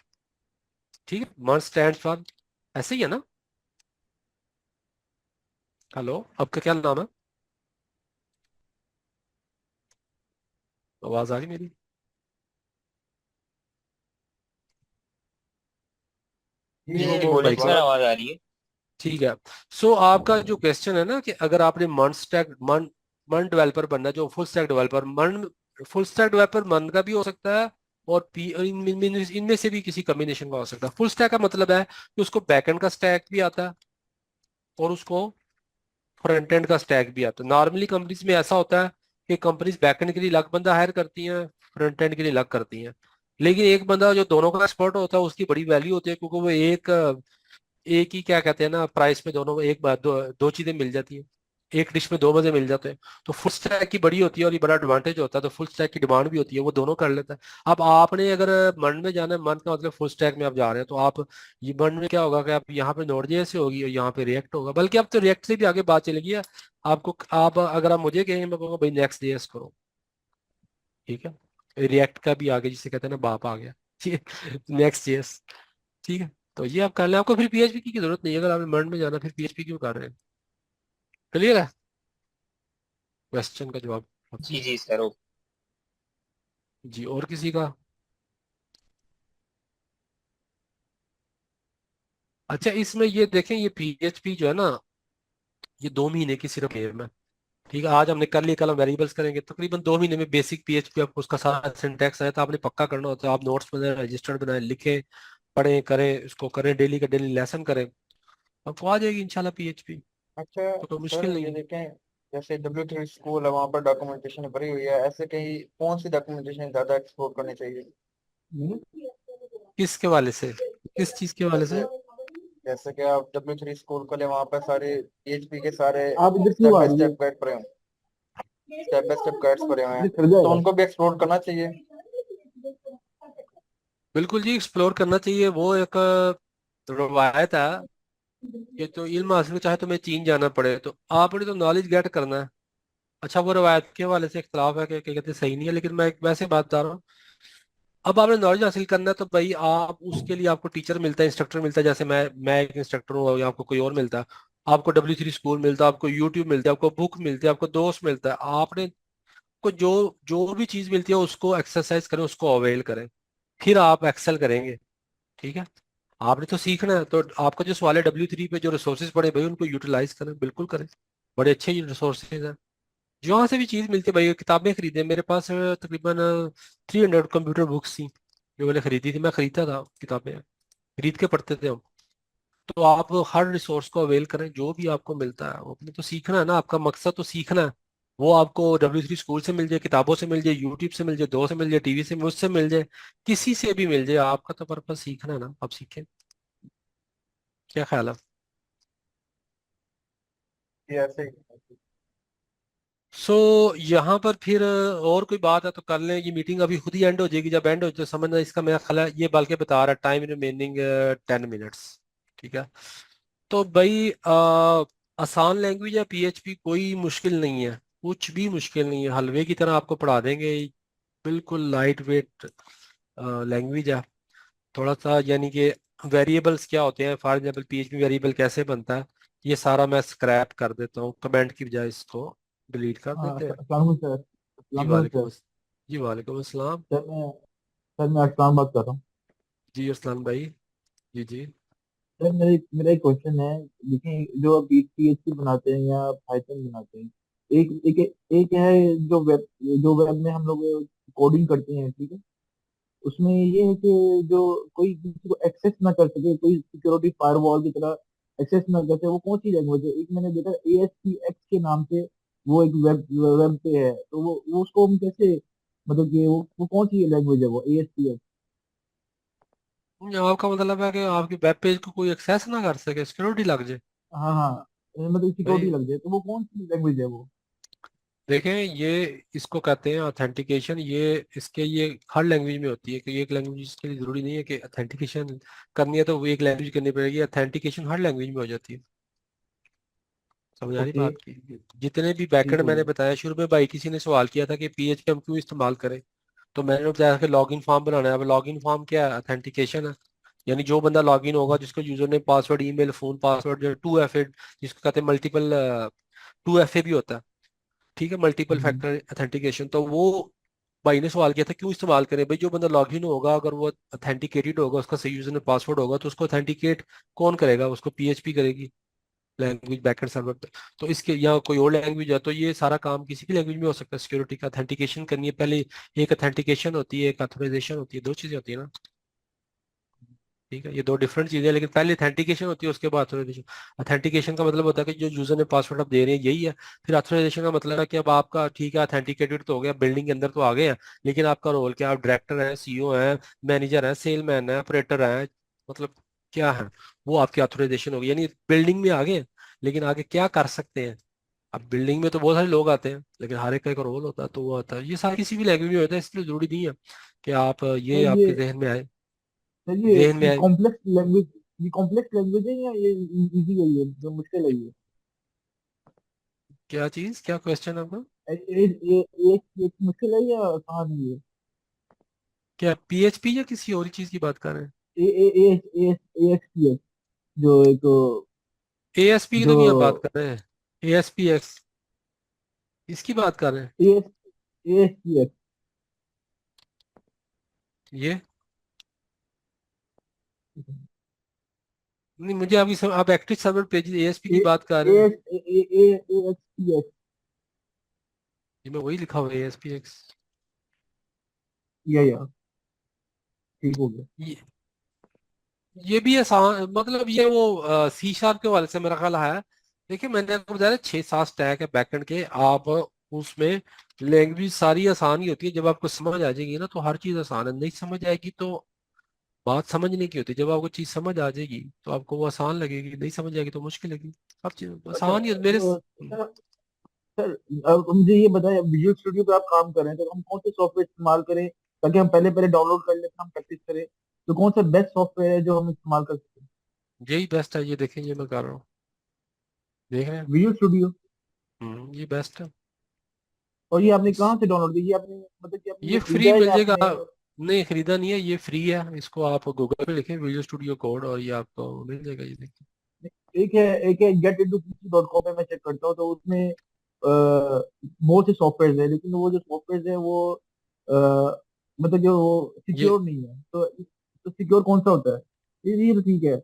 A: ठीक है। मन स्टैंड फॉर, ऐसे ही है ना? हेलो, आपका क्या नाम है? आवाज आ रही मेरी?
J: जी
A: इमो
J: जी
A: मोम
J: बोलिए
A: भाई
J: सर,
A: को,
J: आवाज आ रही है।
A: ठीक है। सो आपका जो क्वेश्चन है ना, कि अगर आपने मन स्टैक मन मन डेवलपर बनना है, जो फुल स्टैक डेवलपर मन, फुल स्टैक डेवलपर मन का भी हो सकता है, और पी इनमें से भी किसी कॉम्बिनेशन का हो सकता है। फुल स्टैक का मतलब है कि उसको बैकएंड का स्टैक भी आता है, और उसको फ्रंट एंड का स्टैक भी आता है। नॉर्मली कंपनीज में ऐसा होता है कि कंपनीज बैकएंड के लिए अलग बंदा हायर करती हैं, फ्रंट एंड के लिए अलग करती हैं। लेकिन एक बंदा जो दोनों का एक्सपर्ट होता है, उसकी बड़ी वैल्यू होती है, क्योंकि वो एक ही क्या कहते हैं ना, प्राइस में दोनों, एक बार दो चीजें मिल जाती हैं, एक डिश में दो मजे मिल जाते हैं। तो फुल स्टैक की बड़ी होती है, और ये बड़ा एडवांटेज होता है, तो फुल स्टैक की डिमांड भी होती है, वो दोनों कर लेता है। अब आपने अगर मन में जाना है, मन का मतलब फुल स्टैक में आप जा रहे हैं, तो आप ये मन में क्या होगा कि आप यहाँ पे नोड जेएस से होगी, और यहाँ पे रिएक्ट होगा, बल्कि अब तो रिएक्ट से भी आगे बात चलेगी। आपको, आप अगर आप मुझे कहेंगे, मैं कहूँगा भाई नेक्स्ट जेएस करो, ठीक है। रिएक्ट का भी आगे, जिसे कहते हैं ना बाप आ गया, नेक्स्ट जेएस, ठीक है। तो ये आप कर लें, आपको फिर पीएचपी की जरूरत नहीं है। अगर आपने मर्न में जाना, फिर पीएचपी क्यों कर रहे हैं? क्लियर है क्वेश्चन का जवाब आपका?
J: जी जी सर, ओके।
A: जी, और किसी का? अच्छा, इसमें ये देखें, ये पीएचपी जो है ना, ये 2 महीने की सिर्फ गेम है, ठीक है। आज हमने कर लिया, कल हम वेरिएबल्स करेंगे। तकरीबन 2 महीने में बेसिक पीएचपी आपको उसका सारा सिंटैक्स है, तो आपने पक्का करना होता है। आप नोट्स बनाए, रजिस्टर्ड बनाए, लिखें, पढ़ें, करें, इसको करें, डेली का डेली लेसन करें, आपको आ जाएगी इंशाल्लाह पीएचपी।
G: अच्छा
A: तो कोई
G: सर,
A: मुश्किल नहीं
G: ये
A: है।
G: देखें, जैसे W3 स्कूल है, वहाँ पर डॉक्यूमेंटेशन भरी हुई है, ऐसे कहीं कौन सी डॉक्यूमेंटेशन ज्यादा एक्सप्लोर करनी चाहिए?
A: किसके वाले से, किस चीज के वाले
G: जैसे
A: से?
G: जैसे कि आप W3 स्कूल खोले, वहाँ पर सारे PHP के सारे
H: आप इधर
G: स्टेप
H: क्यों आ
G: बाय
H: रही है?
G: स्टेप गाइड पड़े हुए हैं, स्टेप बाय स्टेप गाइड्स पड़े हुए
H: ये
G: हैं,
H: चढ़
G: तो
H: जाएगा।
G: उनको भी एक्सप्लोर करना चाहिए।
A: बिल्कुल जी, एक्सप्लोर करना चाहिए। वो एक रवायत है कि तो इल्म हासिल चाहे तुम्हें चीन जाना पड़े, तो आपने तो नॉलेज गेट करना है। अच्छा, वो रवायत के हवाले से इख्तलाफ है कि कहते हैं सही नहीं है, लेकिन मैं एक वैसे बात बता रहा हूँ अब आपने नॉलेज हासिल करना है तो भाई आप उसके लिए आपको टीचर मिलता है, इंस्ट्रक्टर मिलता है, जैसे मैं एक इंस्ट्रक्टर हूँ या आपको कोई और मिलता है, आपको W3 स्कूल मिलता है, आपको यूट्यूब मिलता है, आपको बुक मिलती है, आपको दोस्त मिलता है। आपने को जो जो भी चीज मिलती है उसको एक्सरसाइज करें, उसको अवेल करें, फिर आप एक्सेल करेंगे। ठीक है, आपने तो सीखना है, तो आपका जो सवाल है W3 पे जो रिसोर्सेज पड़े भाई उनको यूटिलाइज करें, बिल्कुल करें। बड़े अच्छे रिसोर्सेज हैं, जहाँ से भी चीज मिलती है भाई। किताबें खरीदें, मेरे पास तकरीबन 300 कंप्यूटर बुक्स थी जो मैंने खरीदी थी, मैं खरीदता था किताबें, खरीद के पढ़ते थे हम। तो आप हर रिसोर्स को अवेल करें, जो भी आपको मिलता है वो अपने तो सीखना है ना, आपका मकसद तो सीखना है। वो आपको W3 स्कूल से मिल जाए, किताबों से मिल जाए, यूट्यूब से मिल जाए, दोस्त से मिल जाए, टीवी से, मुझसे मिल जाए, किसी से भी मिल जाए, आपका तो पर्पज सीखना है ना, आप सीखें। क्या ख्याल है?
G: ये ऐसे ही।
A: सो यहाँ पर फिर और कोई बात है तो कर लें, ये मीटिंग अभी खुद ही एंड हो जाएगी, जब एंड हो जाए समझना इसका मेरा ख्याल है, ये बल्कि बता रहा है टाइम रिमेनिंग 10 मिनट्स। ठीक है, तो भाई आसान लैंग्वेज है PHP, कोई मुश्किल नहीं है, कुछ भी मुश्किल नहीं है, हलवे की तरह आपको पढ़ा देंगे। बिल्कुल लाइट वेट लैंग्वेज है। थोड़ा सा यानी कि वेरिएबल्स क्या होते हैं, फॉर एग्जाम्पल PHP वेरिएबल कैसे बनता है, ये सारा मैं स्क्रैप कर देता हूँ, कमेंट की बजाय इसको डिलीट कर देते हैं।
H: अस्सलाम सर।
A: जी
H: अस्सलाम
A: वालेकुम
H: सर।
A: जी वालेकुम अस्सलाम।
H: सर मैं अस्सलाम बात कर रहा हूँ।
A: जी अरसलान भाई। जी जी।
H: सर मेरा एक क्वेश्चन है। देखिए, जो PHP बनाते हैं या पाइथन बनाते हैं, एक एक एक है जो वेब में हम लोग कोडिंग करते हैं, ठीक है। उसमें ये है कि जो कोई किसी को एक्सेस ना कर सके, कोई सिक्योरिटी फायरवॉल की तरह एक्सेस ना कर सके, वो कौन सी लैंग्वेज है? एक मैंने देखा ASPX के नाम से, वो एक वेब वेब पे है, तो वो उसको हम कैसे, मतलब कि वो कौन सी लैंग्वेज है वो ASPX?
A: आपका मतलब है कि आपकी वेब पेज को कोई एक्सेस ना कर सके, सिक्योरिटी लग जाए?
H: हाँ हाँ, मतलब सिक्योरिटी
A: भाई
H: लग जाए, तो वो कौन सी लैंग्वेज है वो?
A: देखें, ये इसको कहते हैं ऑथेंटिकेशन। ये हर लैंग्वेज में होती है, कि एक लैंग्वेज के लिए जरूरी नहीं है कि ऑथेंटिकेशन करनी है तो वो एक लैंग्वेज करनी पड़ेगी, ऑथेंटिकेशन हर लैंग्वेज में हो जाती है। समझ आ रही
H: ओके।
A: बात की? जितने भी बैकएंड
H: ठीक हो
A: मैंने
H: गया।
A: बताया शुरू में, भाई किसी ने सवाल किया था कि PHP हम क्यों इस्तेमाल करें, तो मैंने बताया कि लॉगिन फॉर्म बनाना है। अब लॉगिन फॉर्म क्या है? ऑथेंटिकेशन है। यानी जो बंदा लॉगिन होगा, जिसको user name password email phone password जो 2FA, जिसको कहते हैं मल्टीपल 2FA भी होता है, ठीक है, मल्टीपल
H: हम्म।
A: Factor authentication. तो वो भाई ने सवाल किया था क्यों इस्तेमाल करें भाई, जो बंदा लॉगिन होगा अगर वो ऑथेंटिकेटेड होगा, उसका सही यूजर नेम पासवर्ड होगा, तो उसको ऑथेंटिकेट कौन करेगा? उसको PHP करेगी, लैंग्वेज बैकएंड सर्वर पे। तो इसके यहाँ कोई और लैंग्वेज है तो ये सारा काम किसी भी लैंग्वेज में हो सकता है। सिक्योरिटी का ऑथेंटिकेशन करनी है पहले, एक ऑथेंटिकेशन होती है, एक ऑथराइजेशन होती है, दो चीजें होती है ना। ठीक है, ये दो डिफरेंट चीजें हैं, लेकिन पहले ऑथेंटिकेशन होती है उसके बाद ऑथराइजेशन। ऑथेंटिकेशन का मतलब होता है कि जो यूजर ने पासवर्ड आप दे रहे हैं यही है। फिर ऑथराइजेशन का मतलब है कि अब आपका ठीक है ऑथेंटिकेटेड तो हो गया, बिल्डिंग के अंदर तो आ गए हैं, लेकिन आपका रोल क्या? आप डायरेक्टर हैं, CEO हैं, मैनेजर हैं, सेलमैन है, ऑपरेटर हैं, मतलब क्या है? वो आपकी ऑथराइजेशन होगी, यानी बिल्डिंग में आ गए हैं, लेकिन आगे क्या कर सकते हैं? अब बिल्डिंग में तो बहुत सारे लोग आते हैं, लेकिन हर एक का एक रोल होता है, तो वो आता है। ये सारी किसी भी लैंग्वेज में होता है, इसलिए जरूरी नहीं है कि आप ये
H: सर ये
A: आपके जहन में आए।
H: सर ये
A: जहन में
H: ये
A: आए
H: कॉम्प्लेक्स लैंग्वेज ये कॉम्प्लेक्स लैंग्वेज है या ये इजी है, ये जो मुश्किल है ये?
A: क्या चीज, क्या क्वेश्चन है आपका?
H: एक मुश्किल है या आसान है ये?
A: क्या PHP या किसी और चीज की बात कर रहे हैं?
H: ए ए ए ए ASPX, जो एक
A: ASP की
H: जो
A: तो नहीं आप बात कर रहे हैं, ASPX इसकी बात कर रहे हैं।
H: ASPX।
A: ये नहीं, मुझे अभी आप एक्टिव सर्वर पेज ASP की
H: ए
A: बात कर
H: ए
A: रहे हैं।
H: ए ए ASPX।
A: ये मैं वही लिखा हुआ है ASPX।
H: या ठीक हो गया।
A: ये ये भी आसान, मतलब ये वो C# के वाले से मेरा ख्याल है। देखिए मैंने आपको बताया 6-7 स्टैक है बैकएंड के, आप उसमें लैंग्वेज सारी आसान ही होती है, जब आपको समझ आ जाएगी ना तो हर चीज आसान है, नहीं समझ आएगी तो बात समझने की होती है। जब आपको चीज समझ आ जाएगी तो आपको वो आसान लगेगी, नहीं समझ आएगी तो मुश्किल लगेगी। सब चीज
H: अच्छा,
A: आसान ही है मेरे
H: तो सर सर अब मुझे ये बताएं, विजुअल स्टूडियो पे आप काम कर रहे हैं, तो हम कौन से सॉफ्टवेयर इस्तेमाल करें ताकि हम पहले पहले डाउनलोड कर लें, फिर हम प्रैक्टिस करें? तो कौन सा बेस्ट सॉफ्टवेयर है जो हम इस्तेमाल कर सकते हैं?
A: यही बेस्ट है, ये देखें, ये मैं कर रहा हूँ, देख रहे हैं।
H: Visual studio.
A: ये बेस्ट है।
H: और ये आपने
A: इस
H: कहाँ से डाउनलोड किया? ये आपने मतलब कि आपने
A: ये
H: ये
A: फ्री
H: खरीदा है
A: मिल
H: या
A: जाएगा,
H: आपने?
A: नहीं खरीदा नहीं है, ये फ्री है, इसको आप गूगल पे लिखें विजुअल स्टूडियो कोड और ये आपको मिल जाएगा, ये देखिए।
H: एक है get-into-pc.com पे मैं चेक करता हूँ, तो उसमें बहुत से सॉफ्टवेयर है, लेकिन वो जो सॉफ्टवेयर है वो अ, मतलब जो वो
A: ये
H: सिक्योर नहीं है, तो सिक्योर कौन सा होता है? ये तो ठीक है।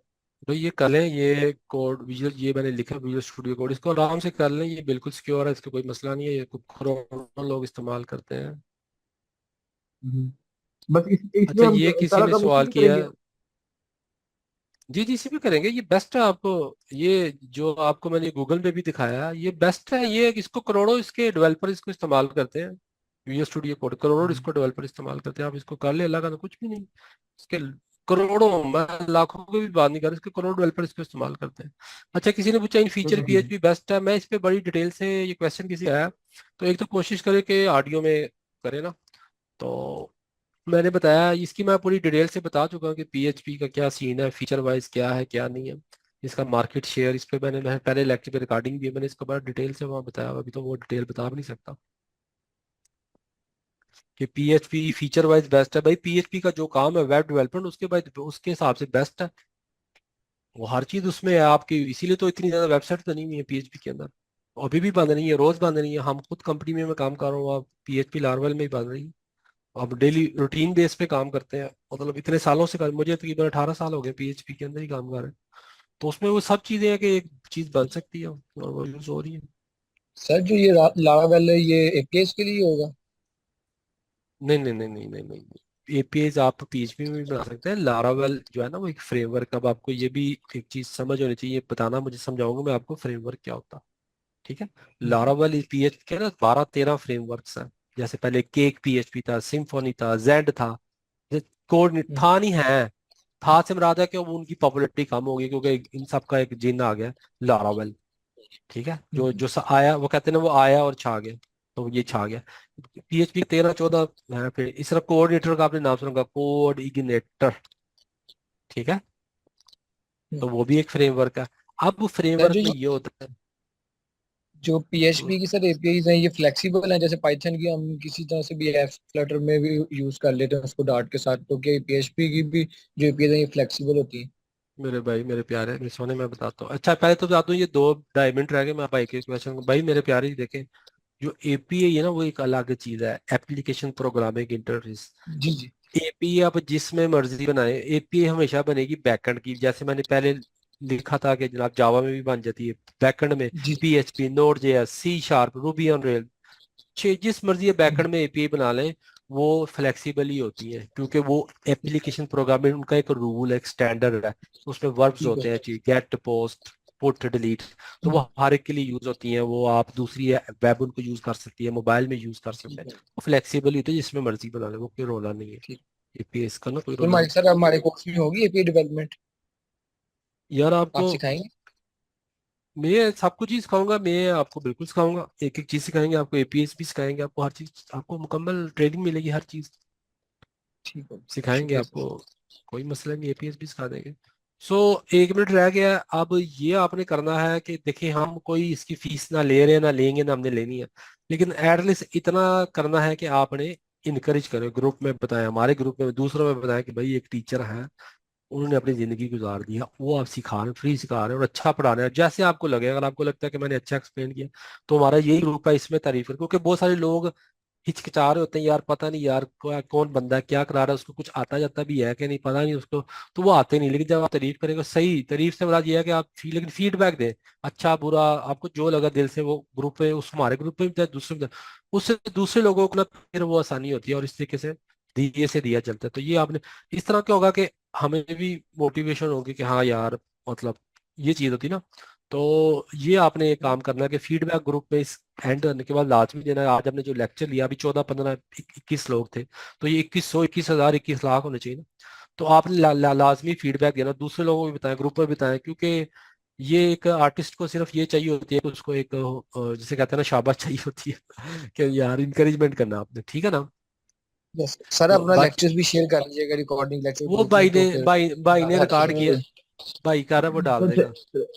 A: तो ये कर लें, ये कोड विजुअल, ये मैंने लिखा विजुअल स्टूडियो कोड, इसको आराम से कर लें, ये बिल्कुल सिक्योर है, इसका कोई मसला नहीं है, ये करोड़ों लोग इस्तेमाल करते हैं।
H: हम्म। बस इसमें
A: अच्छा,
H: हम
A: ये किसी
H: सारा
A: ने
H: काम उसी
A: सवाल
H: में
A: किया,
H: करेंगे।
A: जी जी इसी पे करेंगे, ये बेस्ट है आपको, ये जो आपको मैंने गूगल पे भी दिखाया ये बेस्ट है, ये इसको करोड़ों इसके डेवलपर इसको इस्तेमाल करते हैं, विजुअल स्टूडियो कोड करोड़ों
H: हम्म।
A: इसको डेवलपर इस्तेमाल करते हैं, आप इसको कर ले, अल्लाह का तो कुछ भी नहीं, इसके करोड़ों, मैं लाखों की भी बात नहीं कर रहा, इसके करोड़ डेवलपर इसको इस्तेमाल करते हैं। अच्छा, किसी ने पूछा इन फीचर
H: चलो ठीक है।
A: पीएचपी बेस्ट है, मैं इस पे बड़ी डिटेल से, ये क्वेश्चन किसी का आया, तो एक तो कोशिश करें कि ऑडियो में करें ना, तो मैंने बताया इसकी, मैं पूरी डिटेल से बता चुका हूँ कि पीएचपी का क्या सीन है, फीचर वाइज क्या है क्या नहीं है, इसका मार्केट शेयर, इस पे मैं पहले लेक्चर पे रिकॉर्डिंग भी है, मैंने इसको बड़ा डिटेल से वहाँ बताया, अभी तो वो डिटेल बता भी नहीं सकता कि पीएचपी फीचर वाइज बेस्ट है। भाई पीएचपी का जो काम है वेब डेवलपमेंट, उसके बाद उसके हिसाब से बेस्ट है, वो हर चीज उसमें है आपकी, इसीलिए तो इतनी ज्यादा वेबसाइट बनी हुई है पीएचपी के अंदर, अभी भी बन रही है, रोज बन रही है, हम खुद कंपनी में मैं काम कर रहा हूँ, पीएचपी लारवल में ही बन रही है, अब डेली रूटीन बेस पे काम करते हैं, मतलब इतने सालों से मुझे तकरीबन 18 साल हो गए पीएचपी के अंदर ही काम कर रहे हैं, तो उसमें वो सब चीजें हैं कि एक चीज बन सकती है और वो यूज हो रही है।
I: सर जो ये लारावेल है ये एपीएस के लिए होगा?
A: नहीं नहीं नहीं नहीं नहीं नहीं, एपीआईज आप पीएचपी में भी बना सकते हैं, लारावेल जो है ना वो एक फ्रेमवर्क, अब आपको ये भी एक चीज समझ होनी चाहिए, बताना मुझे समझाऊंगा मैं आपको फ्रेमवर्क क्या होता है, ठीक है। लारावेल पीएचपी के ना 12-13 फ्रेमवर्क्स हैं, जैसे पहले केक पीएचपी था, सिम्फोनी था, जेड था, कोड था नहीं है, था से मुराद है कि वो उनकी पॉपुलैरिटी कम हो गई क्योंकि इन सब का एक जिन आ गया लारावेल, ठीक है, आया, वो कहते हैं ना वो आया और छा गया, तो ये छा गया। पीएचपी 13-14 है, फिर इस तरह कोऑर्डिनेटर का आपने नाम सुना होगा, कोड इग्नेटर, ठीक है, तो वो भी एक फ्रेमवर्क है। अब
I: सर
A: फ्रेमवर्क
I: जो
A: में ये होता है,
I: जो पीएचपी की सर एपीआईज हैं ये फ्लेक्सिबल हैं, जैसे पाइथन की हम किसी तरह से भी ऐप फ्लटर में भी यूज कर लेते हैं उसको डार्ट के साथ, तो क्या पीएचपी की भी जो एपीआईज हैं ये फ्लेक्सिबल होती है?
A: मेरे भाई मेरे प्यारे मेरे सोने, मैं बताता हूँ, अच्छा पहले तो बता दूं, ये 2 डायमंड रह गए, मैं भाई के क्वेश्चन, भाई मेरे प्यारे देखें, जो एपीआई है ना वो एक अलग चीज है, एप्लीकेशन प्रोग्रामिंग इंटरफेस,
I: जी जी।
A: एपीआई आप जिसमें मर्जी बनाए, एपीआई हमेशा बनेगी बैकएंड की, जैसे मैंने पहले लिखा था कि जनाब जावा में भी बन जाती है बैकएंड में,
I: जी।
A: PHP, Node JS, C sharp, Ruby on Rails, जिस मर्जी बैकएंड में एपीआई बना लें, वो फ्लेक्सिबल ही होती है, क्योंकि वो एप्लीकेशन प्रोग्रामिंग उनका एक रूल है, एक स्टैंडर्ड है, उसमें वर्ब्स
I: ठीक है।
A: होते हैं, गेट, पोस्ट, पुट, डिलीट, तो वो हर एक के लिए यूज होती हैं, वो आप दूसरी वेब उनको यूज कर सकती है, मोबाइल में यूज कर सकते
I: ठीक
A: हैं,
I: है।
A: वो फ्लेक्सिबल ही होती है, जिसमें मर्जी बना ले, वो कोई रोला नहीं है,
I: ठीक।
A: एपीआई का ना कोई
I: तो
A: रोला
I: हमारे
A: नहीं।
I: सर हमारे कोर्स में होगी एपीआई डेवलपमेंट?
A: यार
I: आप
A: आपको,
I: सिखाएंगे?
A: मैं सब कुछ ही सिखाऊंगा, मैं आपको बिल्कुल सिखाऊंगा, एक एक चीज सिखाएंगे आपको, एपीएस भी सिखाएंगे आपको, हर चीज आपको मुकम्मल ट्रेनिंग मिलेगी, हर चीज
I: ठीक है।
A: सिखाएंगे
I: शुक्रिया सर।
A: आपको, कोई मसला नहीं, एपीएस भी सिखा देंगे। सो 1 मिनट रह गया है। अब ये आपने करना है कि देखिए हम कोई इसकी फीस ना ले रहे हैं ना लेंगे ना हमने लेनी है, लेकिन एटलीस्ट इतना करना है कि आपने इनकरेज करें, ग्रुप में बताएं, हमारे ग्रुप में दूसरों में बताएं कि भाई एक टीचर है, उन्होंने अपनी जिंदगी गुजार दी है, वो आप सिखा रहे हैं, फ्री सिखा रहे हैं और अच्छा पढ़ा रहे हैं, जैसे आपको लगे, अगर आपको लगता है कि मैंने अच्छा एक्सप्लेन किया तो हमारा यही ग्रुप है, इसमें तारीफ है, क्योंकि बहुत सारे लोग हिचकिचा रहे होते हैं, यार पता नहीं यार कौन बंदा है, क्या करा रहा है, उसको कुछ आता जाता भी है कि नहीं पता नहीं उसको, तो वो आते नहीं, लेकिन जब आप तारीफ करेंगे, सही तारीफ से मुराद ये है कि आप लेकिन फीडबैक दें, अच्छा बुरा आपको जो लगा दिल से, वो ग्रुप में, उस हमारे ग्रुप में भी जाए, दूसरे में जाए, उससे दूसरे लोगों को ना फिर वो आसानी होती है, और इस तरीके से दिए से दिया चलता है, तो ये आपने इस तरह क्या होगा कि हमें भी मोटिवेशन होगी कि हाँ यार, मतलब ये चीज होती ना, तो ये आपने एक काम करना है कि फीडबैक ग्रुप में इस एंड करने के बाद लाजमी देना है। आज हमने जो लेक्चर लिया, अभी 14-15-21 लोग थे, तो ये 2100, 21,000, 21 लाख होने चाहिए ना, तो आपने लाजमी फीडबैक देना, दूसरे लोगों को भी बताएं, ग्रुप में भी बताएं, क्योंकि ये एक आर्टिस्ट को सिर्फ ये चाहिए होती है कि उसको एक जिसे कहते हैं ना शाबाश चाहिए होती है कि यार इंकरेजमेंट करना आपने, ठीक है ना,
I: यस सर,
A: तो
I: अपना
A: बाकी
I: लेक्चर्स भी शेयर कर लीजिएगा, रिकॉर्डिंग लेक्चर
A: वो
I: ग्रुप में, तो फिर
A: भाई ने
I: ज़्यादा
A: रिकॉर्ड
I: अच्छे
A: किए,
I: से।
A: भाई कह रहा है वो डाल
H: सर
A: देगा।